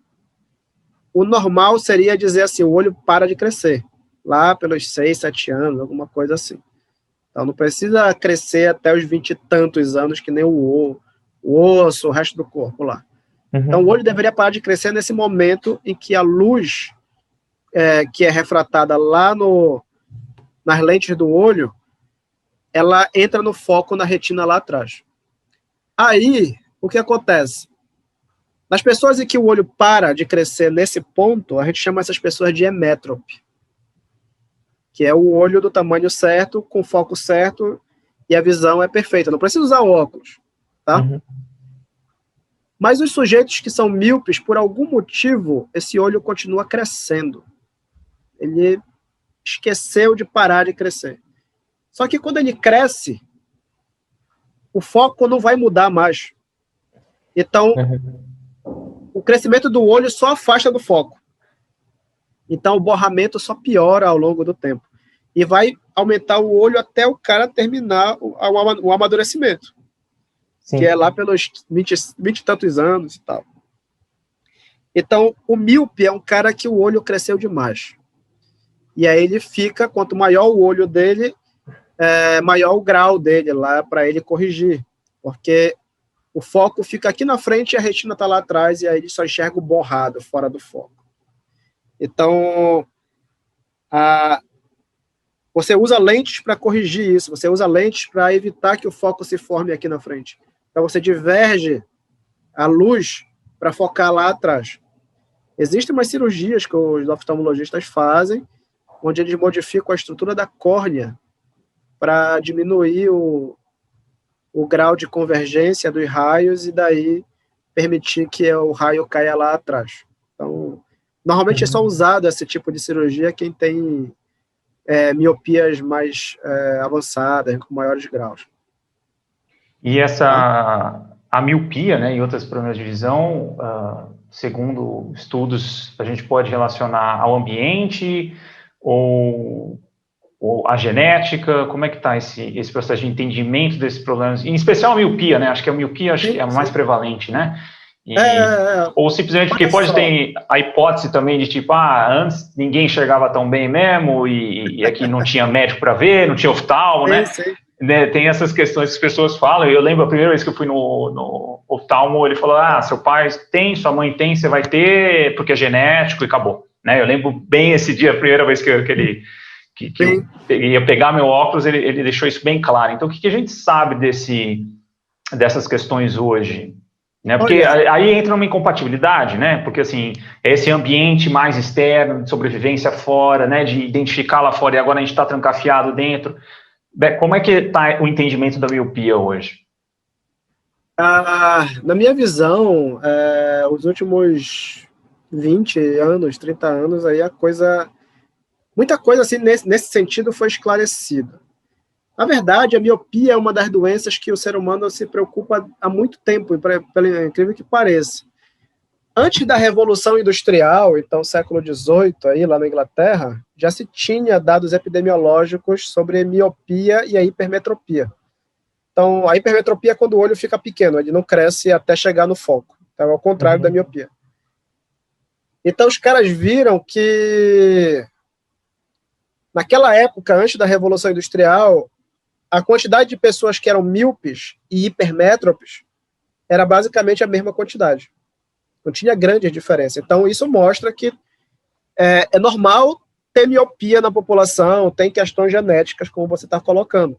o normal seria dizer assim, o olho para de crescer, lá pelos 6, 7 anos, alguma coisa assim. Então, não precisa crescer até os 20 e tantos anos, que nem o osso, o resto do corpo lá. Então, o olho deveria parar de crescer nesse momento em que a luz que é refratada lá nas lentes do olho, ela entra no foco na retina lá atrás. Aí, o que acontece? Nas pessoas em que o olho para de crescer nesse ponto, a gente chama essas pessoas de emétrope, que é o olho do tamanho certo, com foco certo, e a visão é perfeita. Não precisa usar óculos, tá? Mas os sujeitos que são míopes, por algum motivo, esse olho continua crescendo. Ele esqueceu de parar de crescer. Só que quando ele cresce, o foco não vai mudar mais. Então, o crescimento do olho só afasta do foco. Então, o borramento só piora ao longo do tempo. E vai aumentar o olho até o cara terminar o amadurecimento. Sim. Que é lá pelos 20 e tantos anos e tal. Então, o míope é um cara que o olho cresceu demais. E aí ele fica, quanto maior o olho dele, maior o grau dele lá para ele corrigir. Porque o foco fica aqui na frente e a retina está lá atrás, e aí ele só enxerga o borrado, fora do foco. Então, você usa lentes para corrigir isso, você usa lentes para evitar que o foco se forme aqui na frente. Então, você diverge a luz para focar lá atrás. Existem umas cirurgias que os oftalmologistas fazem, onde eles modificam a estrutura da córnea para diminuir o grau de convergência dos raios e daí permitir que o raio caia lá atrás. Então, normalmente é só usado esse tipo de cirurgia quem tem miopias mais avançadas, com maiores graus. E a miopia, né, e outros problemas de visão, segundo estudos, a gente pode relacionar ao ambiente ou a genética? Como é que está esse processo de entendimento desses problemas, em especial a miopia, né? Acho que a miopia é a mais prevalente, né? Ou simplesmente porque pode ter a hipótese também de tipo, antes ninguém enxergava tão bem mesmo, e aqui não tinha médico para ver, não tinha oftalmo, né? Tem essas questões que as pessoas falam. Eu lembro a primeira vez que eu fui no oftalmo, ele falou, seu pai tem, sua mãe tem, você vai ter, porque é genético, e acabou, né? Eu lembro bem esse dia, a primeira vez que eu ia pegar meu óculos, ele deixou isso bem claro. Então, o que a gente sabe dessas questões hoje? Né? Porque aí entra uma incompatibilidade, né? Porque, assim, esse ambiente mais externo, de sobrevivência fora, né? De identificar lá fora, e agora a gente está trancafiado dentro. Como é que está o entendimento da miopia hoje? Na minha visão, os últimos 20 anos, 30 anos, aí muita coisa assim, nesse sentido foi esclarecida. Na verdade, a miopia é uma das doenças que o ser humano se preocupa há muito tempo, pelo incrível que pareça. Antes da Revolução Industrial, então século XVIII, aí, lá na Inglaterra, já se tinha dados epidemiológicos sobre miopia e a hipermetropia. Então, a hipermetropia é quando o olho fica pequeno, ele não cresce até chegar no foco. Então, é ao contrário da miopia. Então, os caras viram que, naquela época, antes da Revolução Industrial, a quantidade de pessoas que eram míopes e hipermétropes era basicamente a mesma quantidade. Não tinha grande diferença. Então, isso mostra que é normal ter miopia na população, tem questões genéticas, como você está colocando.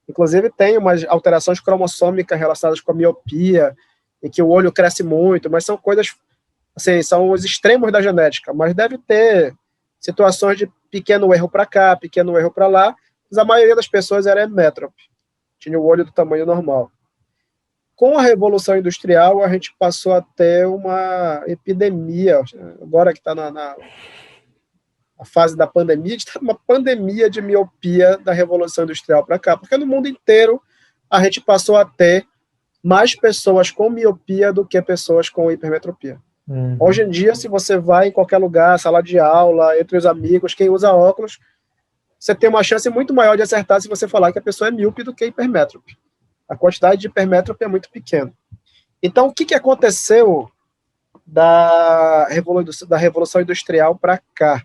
Inclusive, tem umas alterações cromossômicas relacionadas com a miopia, em que o olho cresce muito, mas são coisas, assim, são os extremos da genética. Mas deve ter situações de pequeno erro para cá, pequeno erro para lá, mas a maioria das pessoas era métrope, tinha o olho do tamanho normal. Com a Revolução Industrial, a gente passou a ter uma epidemia, agora que está na fase da pandemia, a gente está numa pandemia de miopia da Revolução Industrial para cá, porque no mundo inteiro a gente passou a ter mais pessoas com miopia do que pessoas com hipermetropia. Hoje em dia, se você vai em qualquer lugar, sala de aula, entre os amigos, quem usa óculos, você tem uma chance muito maior de acertar se você falar que a pessoa é míope do que hipermétrope. A quantidade de hipermétrope é muito pequena. Então, o que aconteceu da Revolução Industrial para cá?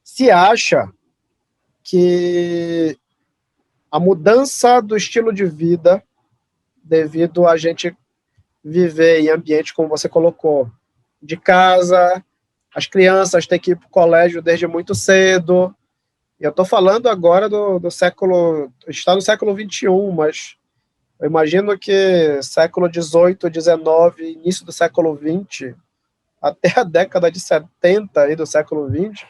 Se acha que a mudança do estilo de vida, devido a gente viver em ambiente, como você colocou, de casa, as crianças têm que ir para o colégio desde muito cedo. Eu estou falando agora do século, está no século XXI, mas eu imagino que século XVIII, XIX, início do século XX, até a década de 70 aí do século XX,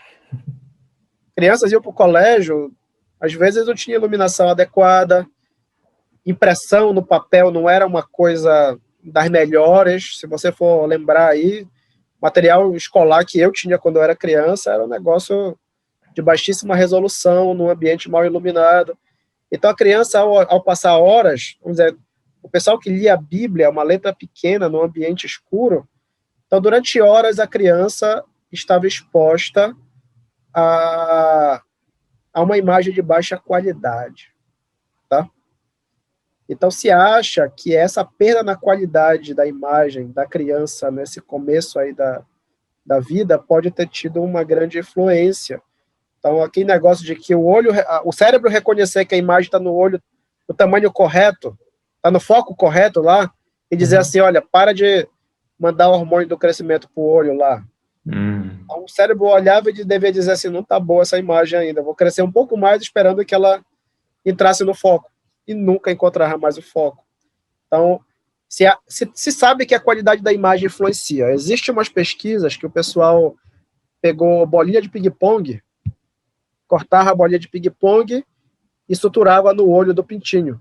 crianças iam para o colégio, às vezes não tinha iluminação adequada, impressão no papel não era uma coisa das melhores. Se você for lembrar aí, material escolar que eu tinha quando eu era criança era um negócio de baixíssima resolução, num ambiente mal iluminado. Então, a criança, ao passar horas, vamos dizer, o pessoal que lia a Bíblia, uma letra pequena, num ambiente escuro, então, durante horas, a criança estava exposta a uma imagem de baixa qualidade, tá? Então, se acha que essa perda na qualidade da imagem da criança nesse começo aí da vida pode ter tido uma grande influência. Então, aquele negócio de que o cérebro reconhecer que a imagem está no olho, no tamanho correto, está no foco correto lá, e dizer assim, olha, para de mandar o hormônio do crescimento para o olho lá. Então, o cérebro olhava e devia dizer assim, não está boa essa imagem ainda, vou crescer um pouco mais esperando que ela entrasse no foco, e nunca encontrará mais o foco. Então, se sabe que a qualidade da imagem influencia. Existem umas pesquisas que o pessoal pegou bolinha de ping-pong, cortava a bolinha de ping-pong e suturava no olho do pintinho.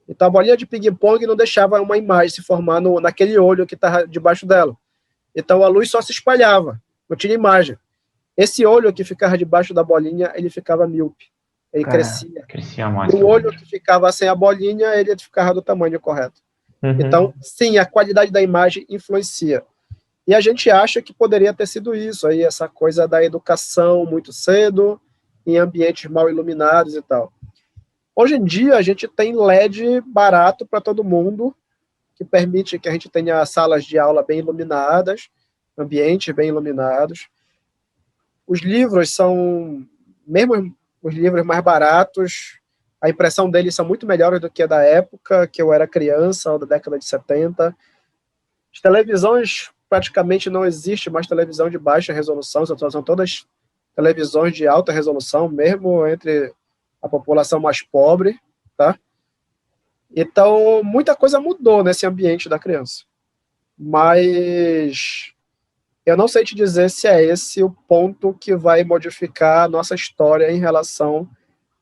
Então, a bolinha de ping-pong não deixava uma imagem se formar naquele olho que estava debaixo dela. Então, a luz só se espalhava, não tinha imagem. Esse olho que ficava debaixo da bolinha, ele ficava míope, ele crescia. Crescia mais. O olho que ficava sem a bolinha, ele ficava do tamanho correto. Então, sim, a qualidade da imagem influencia. E a gente acha que poderia ter sido isso, aí, essa coisa da educação muito cedo, em ambientes mal iluminados e tal. Hoje em dia, a gente tem LED barato para todo mundo, que permite que a gente tenha salas de aula bem iluminadas, ambientes bem iluminados. Os livros são, mesmo os livros mais baratos, a impressão deles são muito melhores do que a da época, que eu era criança, ou da década de 70. As televisões, praticamente não existe mais televisão de baixa resolução, são todas televisões de alta resolução, mesmo entre a população mais pobre, tá? Então, muita coisa mudou nesse ambiente da criança. Mas eu não sei te dizer se é esse o ponto que vai modificar a nossa história em relação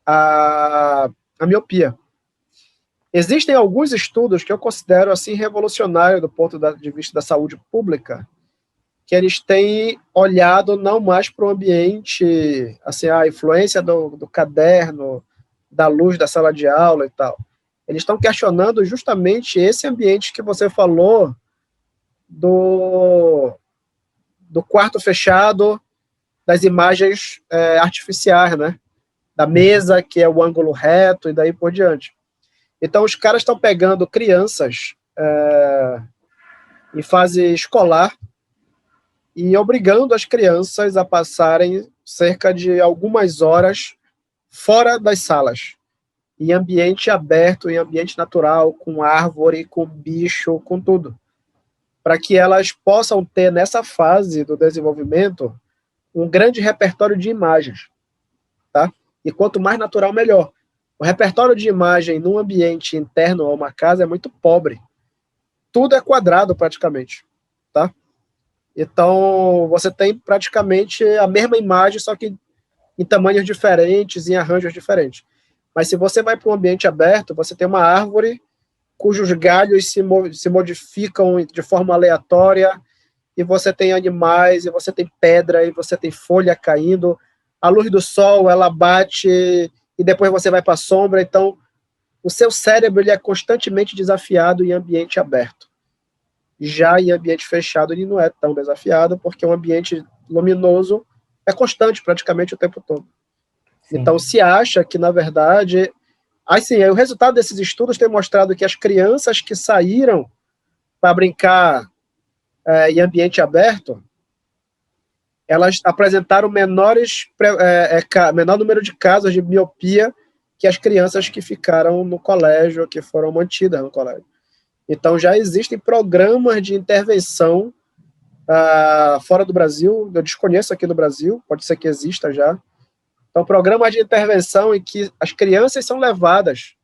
à miopia. Existem alguns estudos que eu considero assim revolucionários do ponto de vista da saúde pública, que eles têm olhado não mais para o ambiente, assim, a influência do caderno, da luz da sala de aula e tal. Eles estão questionando justamente esse ambiente que você falou do quarto fechado, das imagens artificiais, né? Da mesa, que é o ângulo reto, e daí por diante. Então, os caras estão pegando crianças em fase escolar e obrigando as crianças a passarem cerca de algumas horas fora das salas, em ambiente aberto, em ambiente natural, com árvore, com bicho, com tudo, para que elas possam ter, nessa fase do desenvolvimento, um grande repertório de imagens, tá? E quanto mais natural, melhor. O repertório de imagem num ambiente interno a uma casa é muito pobre. Tudo é quadrado, praticamente, tá? Então, você tem praticamente a mesma imagem, só que em tamanhos diferentes, em arranjos diferentes. Mas se você vai para um ambiente aberto, você tem uma árvore cujos galhos se modificam de forma aleatória, e você tem animais, e você tem pedra, e você tem folha caindo, a luz do sol, ela bate, e depois você vai para a sombra, então o seu cérebro ele é constantemente desafiado em ambiente aberto. Já em ambiente fechado, ele não é tão desafiado, porque o ambiente luminoso é constante praticamente o tempo todo. Sim. Então, se acha que, na verdade... Assim, o resultado desses estudos tem mostrado que as crianças que saíram para brincar em ambiente aberto, elas apresentaram menor número de casos de miopia que as crianças que ficaram no colégio, que foram mantidas no colégio. Então, já existem programas de intervenção fora do Brasil, eu desconheço aqui no Brasil, pode ser que exista já. Então, programas de intervenção em que as crianças são levadas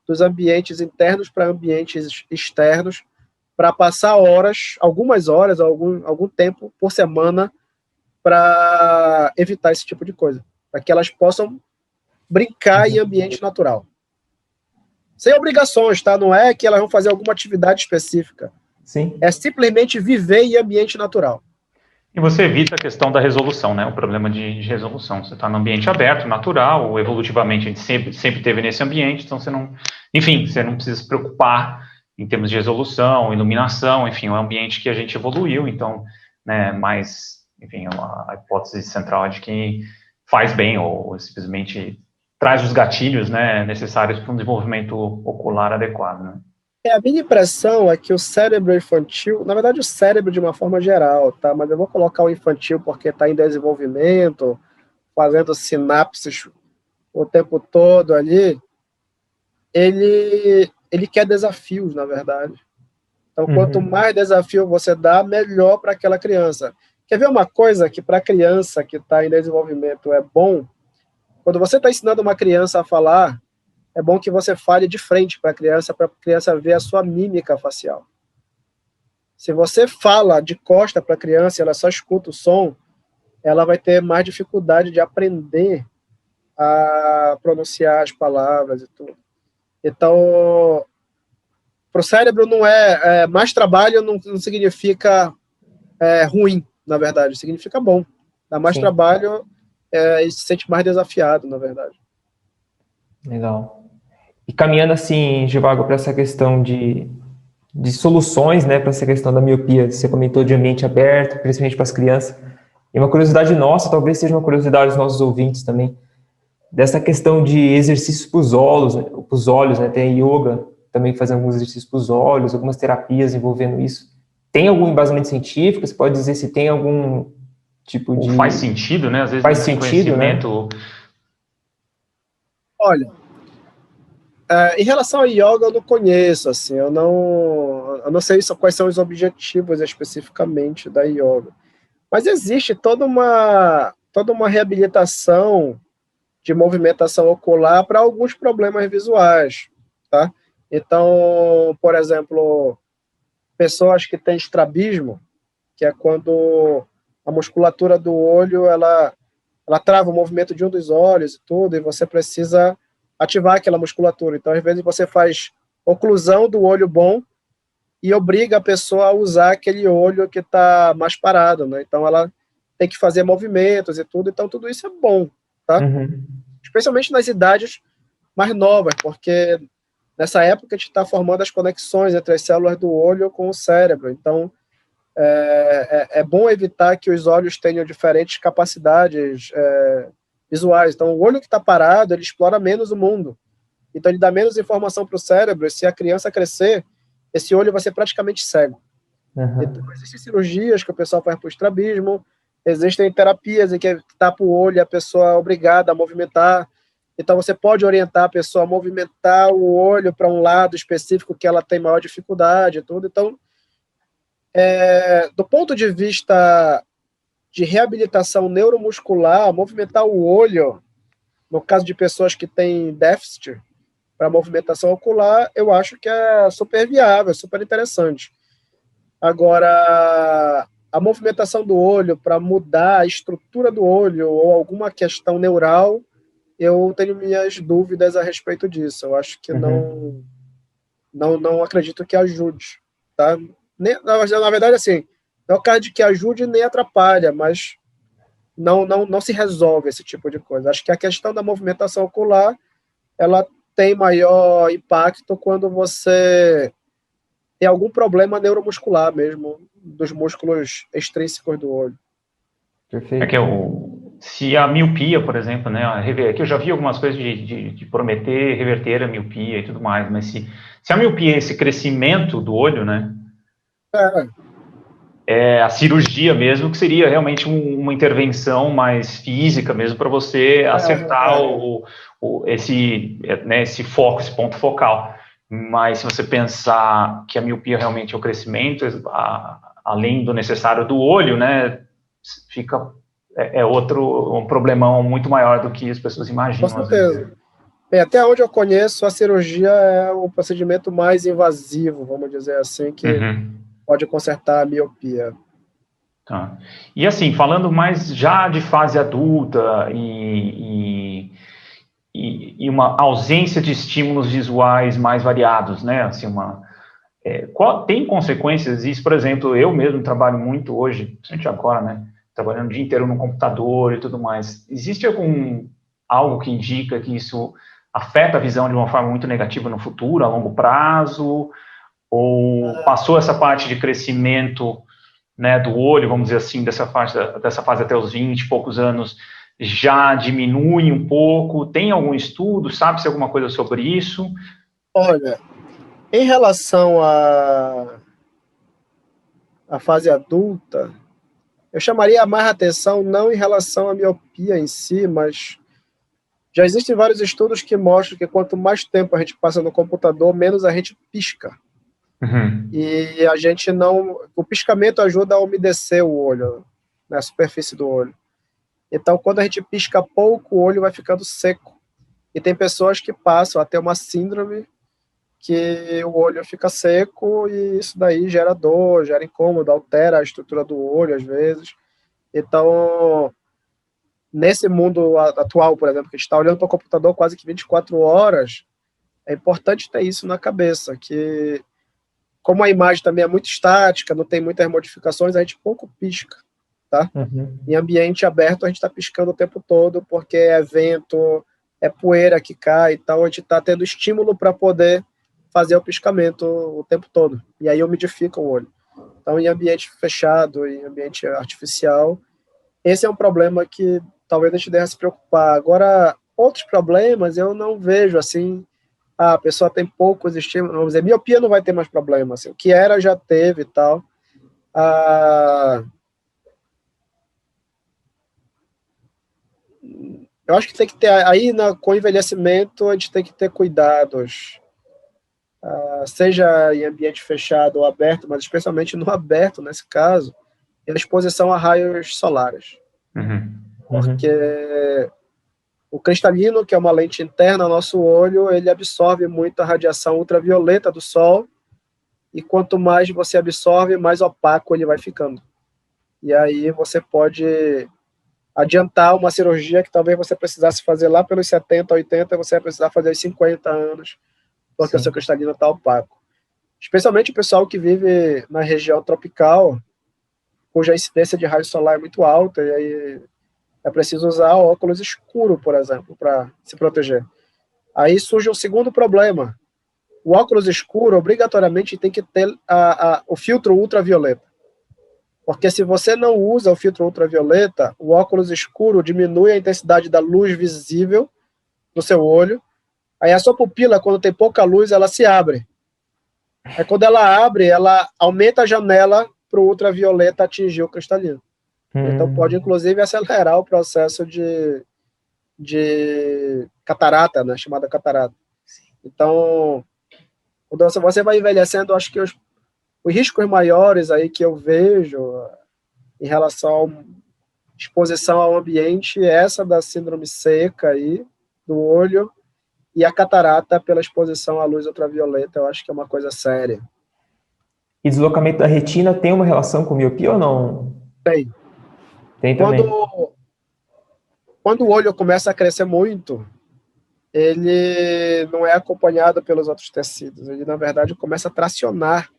dos ambientes internos para ambientes externos para passar horas, algumas horas, algum tempo por semana, para evitar esse tipo de coisa, para que elas possam brincar em ambiente natural. Sem obrigações, tá? Não é que elas vão fazer alguma atividade específica. Sim. É simplesmente viver em ambiente natural. E você evita a questão da resolução, né? O problema de resolução. Você está no ambiente aberto, natural, evolutivamente a gente sempre teve nesse ambiente, então você não precisa se preocupar em termos de resolução, iluminação, enfim, é um ambiente que a gente evoluiu, então, né, mas, enfim, a hipótese central é de que faz bem ou simplesmente traz os gatilhos, né, necessários para um desenvolvimento ocular adequado, né? A minha impressão é que o cérebro infantil, na verdade o cérebro de uma forma geral, tá? Mas eu vou colocar o infantil porque está em desenvolvimento, fazendo sinapses o tempo todo ali, ele quer desafios, na verdade. Então, quanto mais desafio você dá, melhor para aquela criança. Quer ver uma coisa que para a criança que está em desenvolvimento é bom? Quando você está ensinando uma criança a falar, é bom que você fale de frente para a criança ver a sua mímica facial. Se você fala de costa para a criança e ela só escuta o som, ela vai ter mais dificuldade de aprender a pronunciar as palavras e tudo. Então, para o cérebro não mais trabalho não significa ruim, na verdade, significa bom. dá mais Sim. trabalho e se sente mais desafiado, na verdade. Legal. E caminhando assim, Givago, para essa questão de soluções, né, para essa questão da miopia, você comentou de ambiente aberto, principalmente para as crianças. E uma curiosidade nossa, talvez seja uma curiosidade dos nossos ouvintes também, dessa questão de exercícios para os olhos, né, tem yoga, também fazendo alguns exercícios para os olhos, algumas terapias envolvendo isso. Tem algum embasamento científico? Você pode dizer se tem algum tipo de... Faz sentido, né? Às vezes Faz não tem sentido, né? conhecimento. Olha, em relação a yoga, eu não conheço, assim, eu não sei quais são os objetivos especificamente da yoga. Mas existe toda uma reabilitação de movimentação ocular para alguns problemas visuais, tá? Então, por exemplo, pessoas que têm estrabismo, que é quando a musculatura do olho, ela trava o movimento de um dos olhos e tudo, e você precisa ativar aquela musculatura. Então, às vezes, você faz oclusão do olho bom e obriga a pessoa a usar aquele olho que está mais parado, né? Então, ela tem que fazer movimentos e tudo. Então, tudo isso é bom, tá? Uhum. Especialmente nas idades mais novas, porque nessa época a gente está formando as conexões entre as células do olho com o cérebro. Então, é bom evitar que os olhos tenham diferentes capacidades visuais. Então, o olho que está parado, ele explora menos o mundo. Então, ele dá menos informação para o cérebro. E se a criança crescer, esse olho vai ser praticamente cego. Uhum. Então, existem cirurgias que o pessoal faz para o estrabismo, existem terapias em que tapa o olho e a pessoa é obrigada a movimentar. Então, você pode orientar a pessoa a movimentar o olho para um lado específico que ela tem maior dificuldade e tudo. Então, do ponto de vista de reabilitação neuromuscular, movimentar o olho, no caso de pessoas que têm déficit para movimentação ocular, eu acho que é super viável, super interessante. Agora, a movimentação do olho para mudar a estrutura do olho ou alguma questão neural, eu tenho minhas dúvidas a respeito disso. Eu acho que não acredito que ajude, tá? Na verdade, assim, não acredito que ajude nem atrapalha, mas não se resolve esse tipo de coisa. Acho que a questão da movimentação ocular, ela tem maior impacto quando você tem algum problema neuromuscular mesmo, dos músculos extrínsecos do olho. Perfeito. Se a miopia, por exemplo, né, que eu já vi algumas coisas de prometer reverter a miopia e tudo mais, mas se a miopia é esse crescimento do olho, né, é a cirurgia mesmo, que seria realmente uma intervenção mais física mesmo para você acertar esse foco, esse ponto focal. Mas se você pensar que a miopia realmente é o crescimento, além do necessário do olho, né, fica um problemão muito maior do que as pessoas imaginam. Com certeza. Bem, até onde eu conheço, a cirurgia é o procedimento mais invasivo, vamos dizer assim, que pode consertar a miopia. Tá. E assim, falando mais já de fase adulta e uma ausência de estímulos visuais mais variados, né? Assim, tem consequências isso, por exemplo, eu mesmo trabalho muito hoje, principalmente agora, né? Trabalhando o dia inteiro no computador e tudo mais. Existe algo que indica que isso afeta a visão de uma forma muito negativa no futuro, a longo prazo? Ou passou essa parte de crescimento, né, do olho, vamos dizer assim, dessa fase até os 20 e poucos anos, já diminui um pouco? Tem algum estudo? Sabe-se alguma coisa sobre isso? Olha, em relação à fase adulta, eu chamaria mais atenção não em relação à miopia em si, mas já existem vários estudos que mostram que quanto mais tempo a gente passa no computador, menos a gente pisca. E a gente o piscamento ajuda a umedecer o olho, né, a superfície do olho. Então, quando a gente pisca pouco, o olho vai ficando seco. E tem pessoas que passam a ter uma síndrome que o olho fica seco e isso daí gera dor, gera incômodo, altera a estrutura do olho às vezes. Então, nesse mundo atual, por exemplo, que a gente está olhando para o computador quase que 24 horas, é importante ter isso na cabeça, que como a imagem também é muito estática, não tem muitas modificações, a gente pouco pisca. tá? Em ambiente aberto, a gente está piscando o tempo todo, porque é vento, é poeira que cai e tal, a gente está tendo estímulo para poder fazer o piscamento o tempo todo, e aí umidifica o olho. Então, em ambiente fechado, em ambiente artificial, esse é um problema que talvez a gente deva se preocupar. Agora, outros problemas eu não vejo, assim, a pessoa tem poucos estímulos, vamos dizer, miopia não vai ter mais problema, assim, o que era já teve e tal. Eu acho que tem que ter, aí com o envelhecimento, a gente tem que ter cuidados, seja em ambiente fechado ou aberto, mas especialmente no aberto, nesse caso, é a exposição a raios solares. Porque o cristalino, que é uma lente interna ao nosso olho, ele absorve muito a radiação ultravioleta do sol, e quanto mais você absorve, mais opaco ele vai ficando. E aí você pode adiantar uma cirurgia que talvez você precisasse fazer lá pelos 70, 80, você vai precisar fazer aos 50 anos, porque o seu cristalino está opaco. Especialmente o pessoal que vive na região tropical, cuja incidência de raio solar é muito alta, e aí é preciso usar óculos escuro, por exemplo, para se proteger. Aí surge um segundo problema. O óculos escuro, obrigatoriamente, tem que ter o filtro ultravioleta. Porque se você não usa o filtro ultravioleta, o óculos escuro diminui a intensidade da luz visível no seu olho. Aí a sua pupila, quando tem pouca luz, ela se abre. Aí quando ela abre, ela aumenta a janela para o ultravioleta atingir o cristalino. Então pode, inclusive, acelerar o processo de catarata, né, chamada catarata. Então, quando você vai envelhecendo, acho que os riscos maiores aí que eu vejo em relação à exposição ao ambiente é essa da síndrome seca aí, do olho, e a catarata pela exposição à luz ultravioleta, eu acho que é uma coisa séria. E deslocamento da retina tem uma relação com miopia ou não? Tem. Tem também. Quando o olho começa a crescer muito, ele não é acompanhado pelos outros tecidos, ele, na verdade, começa a tracionar.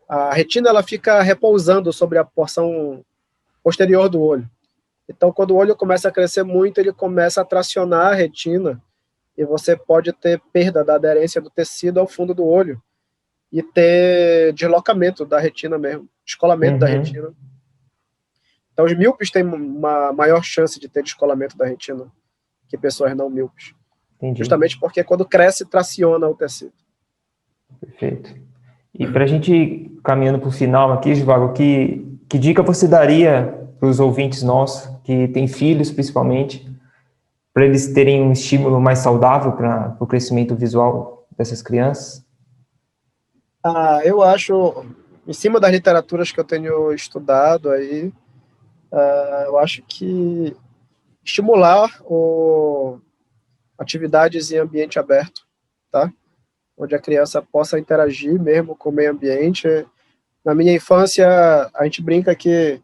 A retina ela fica repousando sobre a porção posterior do olho. Então, quando o olho começa a crescer muito, ele começa a tracionar a retina, e você pode ter perda da aderência do tecido ao fundo do olho, e ter deslocamento da retina mesmo, descolamento da retina. Então, os míopes têm uma maior chance de ter descolamento da retina que pessoas não míopes. Entendi. Justamente porque quando cresce, traciona o tecido. Perfeito. E para a gente caminhando para o final aqui, Givago, que dica você daria para os ouvintes nossos, que têm filhos principalmente, para eles terem um estímulo mais saudável para o crescimento visual dessas crianças? Eu acho, em cima das literaturas que eu tenho estudado aí, eu acho que estimular atividades em ambiente aberto, tá? Onde a criança possa interagir mesmo com o meio ambiente. Na minha infância, a gente brinca que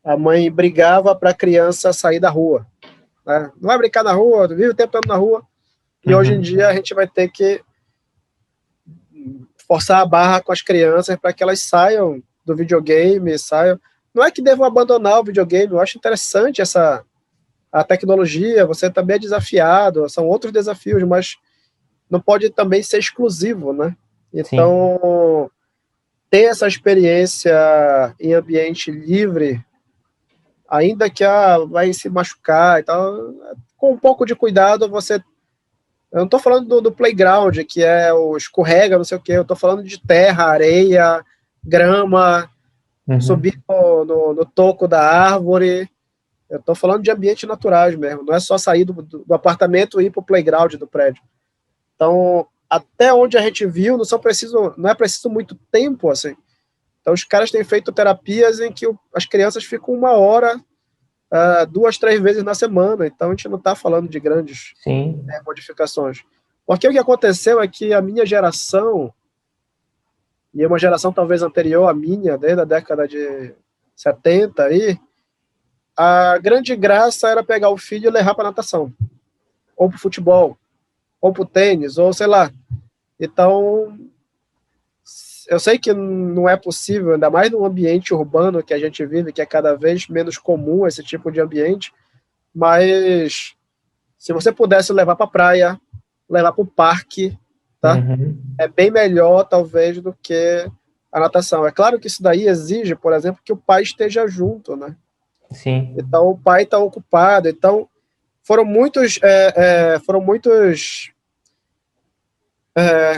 a mãe brigava para a criança sair da rua, né? Não vai brincar na rua, vive o tempo todo na rua. E hoje em dia a gente vai ter que forçar a barra com as crianças para que elas saiam do videogame, saiam. Não é que devam abandonar o videogame, eu acho interessante a tecnologia, você também é desafiado, são outros desafios, mas não pode também ser exclusivo, né? Então, ter essa experiência em ambiente livre, ainda que vai se machucar e tal, com um pouco de cuidado, eu não estou falando do playground, que é o escorrega, não sei o quê, eu estou falando de terra, areia, grama, subir no toco da árvore. Eu estou falando de ambientes naturais mesmo, não é só sair do apartamento e ir para o playground do prédio. Então, até onde a gente viu, não é preciso muito tempo, assim. Então, os caras têm feito terapias em que as crianças ficam 1 hora, 2, 3 vezes na semana. Então, a gente não está falando de grandes modificações. Porque o que aconteceu é que a minha geração, e uma geração talvez anterior à minha, desde a década de 70, aí, a grande graça era pegar o filho e levar para natação, ou para o futebol, ou para o tênis, ou sei lá. Então, eu sei que não é possível, ainda mais num ambiente urbano que a gente vive, que é cada vez menos comum esse tipo de ambiente, mas se você pudesse levar para a praia, levar para o parque, tá? É bem melhor, talvez, do que a natação. É claro que isso daí exige, por exemplo, que o pai esteja junto, né? Sim. Então, o pai está ocupado. Então, foram muitos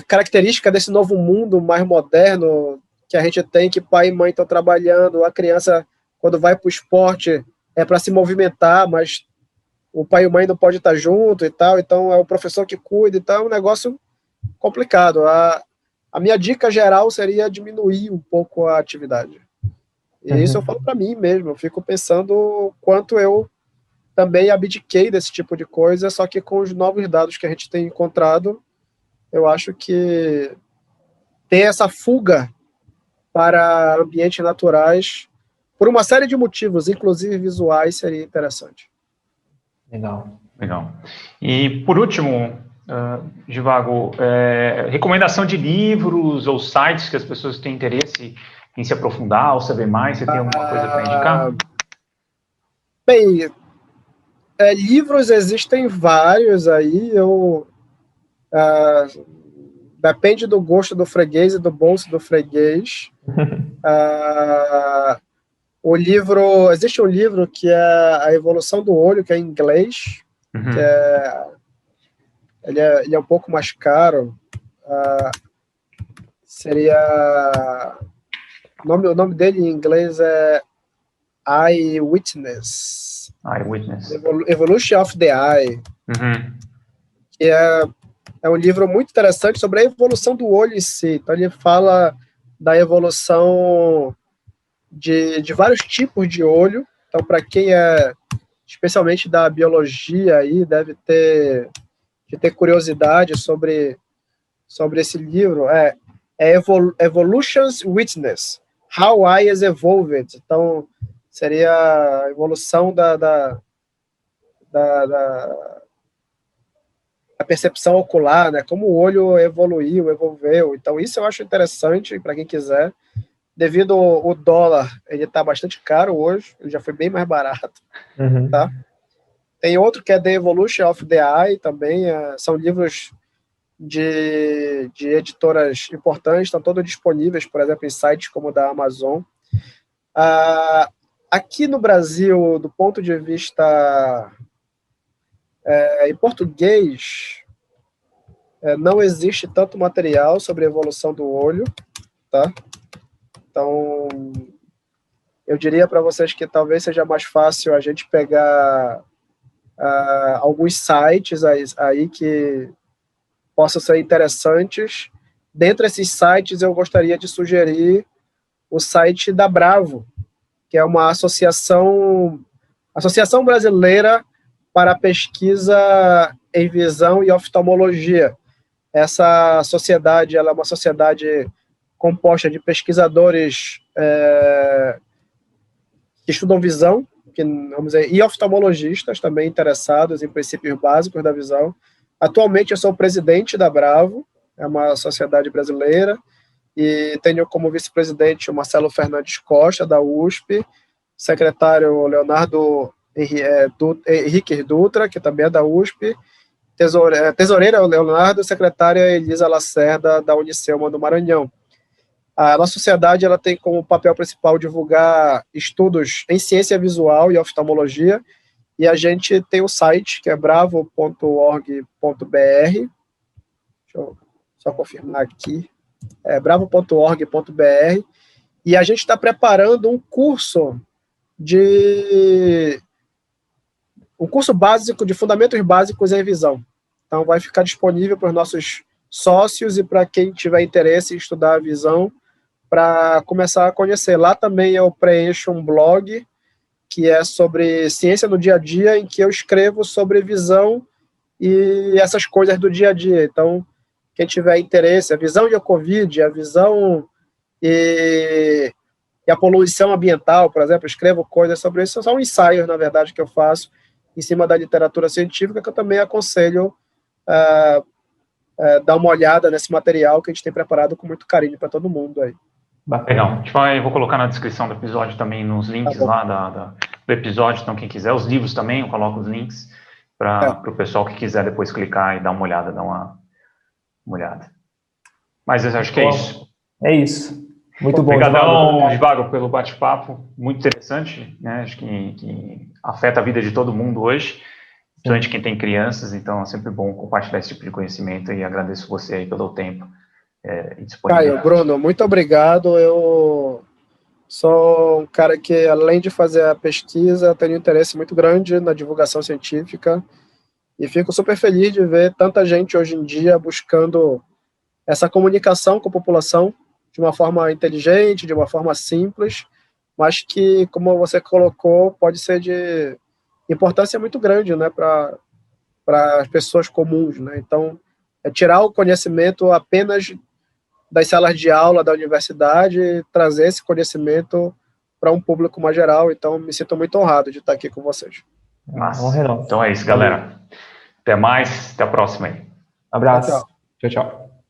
características desse novo mundo mais moderno que a gente tem, que pai e mãe estão trabalhando, a criança, quando vai para o esporte, é para se movimentar, mas o pai e a mãe não podem estar junto e tal, então é o professor que cuida, então é um negócio complicado. A minha dica geral seria diminuir um pouco a atividade. E isso eu falo para mim mesmo, eu fico pensando o quanto eu também abdiquei desse tipo de coisa, só que com os novos dados que a gente tem encontrado, eu acho que ter essa fuga para ambientes naturais, por uma série de motivos, inclusive visuais, seria interessante. Legal. E, por último, Zhivago, recomendação de livros ou sites que as pessoas têm interesse em se aprofundar ou saber mais? Você tem alguma coisa para indicar? Bem, livros existem vários aí, depende do gosto do freguês e do bolso do freguês. Existe um livro que é A Evolução do Olho, que é em inglês, que ele é um pouco mais caro. O nome dele em inglês é Eyewitness. Evolution of the Eye. Que é um livro muito interessante sobre a evolução do olho em si. Então, ele fala da evolução de vários tipos de olho. Então, para quem é especialmente da biologia, aí, deve ter curiosidade sobre esse livro. Evolution's Witness, How Eyes Evolved. Então, seria a evolução da percepção ocular, né? Como o olho evolveu. Então, isso eu acho interessante para quem quiser. Devido ao dólar, ele está bastante caro hoje, ele já foi bem mais barato. Tá? Tem outro que é The Evolution of the Eye, também, são livros de editoras importantes, estão todos disponíveis, por exemplo, em sites como o da Amazon. Aqui no Brasil, do ponto de vista em português, não existe tanto material sobre a evolução do olho, tá? Então, eu diria para vocês que talvez seja mais fácil a gente pegar alguns sites aí que possam ser interessantes. Dentre esses sites, eu gostaria de sugerir o site da Bravo, que é uma associação brasileira para pesquisa em visão e oftalmologia. Essa sociedade, ela é uma sociedade composta de pesquisadores que estudam visão, vamos dizer, e oftalmologistas também interessados em princípios básicos da visão. Atualmente eu sou o presidente da Bravo, é uma sociedade brasileira, e tenho como vice-presidente o Marcelo Fernandes Costa, da USP, secretário Leonardo Henrique Dutra, que também é da USP, tesoureira Leonardo, secretária Elisa Lacerda, da Unicelma do Maranhão. A nossa sociedade ela tem como papel principal divulgar estudos em ciência visual e oftalmologia, e a gente tem o site, que é bravo.org.br, deixa eu só confirmar aqui, bravo.org.br, e a gente está preparando um curso básico de fundamentos básicos em visão. Então, vai ficar disponível para os nossos sócios e para quem tiver interesse em estudar a visão, para começar a conhecer. Lá também eu preencho um blog que é sobre ciência no dia a dia, em que eu escrevo sobre visão e essas coisas do dia a dia. Então, quem tiver interesse, a visão e a Covid, a visão e a poluição ambiental, por exemplo, eu escrevo coisas sobre isso. São ensaios, na verdade, que eu faço em cima da literatura científica, que eu também aconselho dar uma olhada nesse material que a gente tem preparado com muito carinho para todo mundo aí. Legal. Vou colocar na descrição do episódio também, nos links lá do episódio, então quem quiser, os livros também, eu coloco os links para o pessoal que quiser depois clicar e dar uma olhada, Mas eu acho que é isso. É isso. Muito bom. Obrigadão, Zhivago, pelo bate-papo, muito interessante, né? Acho que afeta a vida de todo mundo hoje, principalmente quem tem crianças, então é sempre bom compartilhar esse tipo de conhecimento e agradeço você aí pelo tempo e disponibilidade. Caio, Bruno, muito obrigado. Eu sou um cara que, além de fazer a pesquisa, tenho um interesse muito grande na divulgação científica e fico super feliz de ver tanta gente hoje em dia buscando essa comunicação com a população de uma forma inteligente, de uma forma simples, mas que, como você colocou, pode ser de importância muito grande, né, para as pessoas comuns, né? Então, tirar o conhecimento apenas das salas de aula da universidade e trazer esse conhecimento para um público mais geral. Então, me sinto muito honrado de estar aqui com vocês. Massa. Então é isso, galera. Até mais, até a próxima aí. Abraço. Tchau, tchau.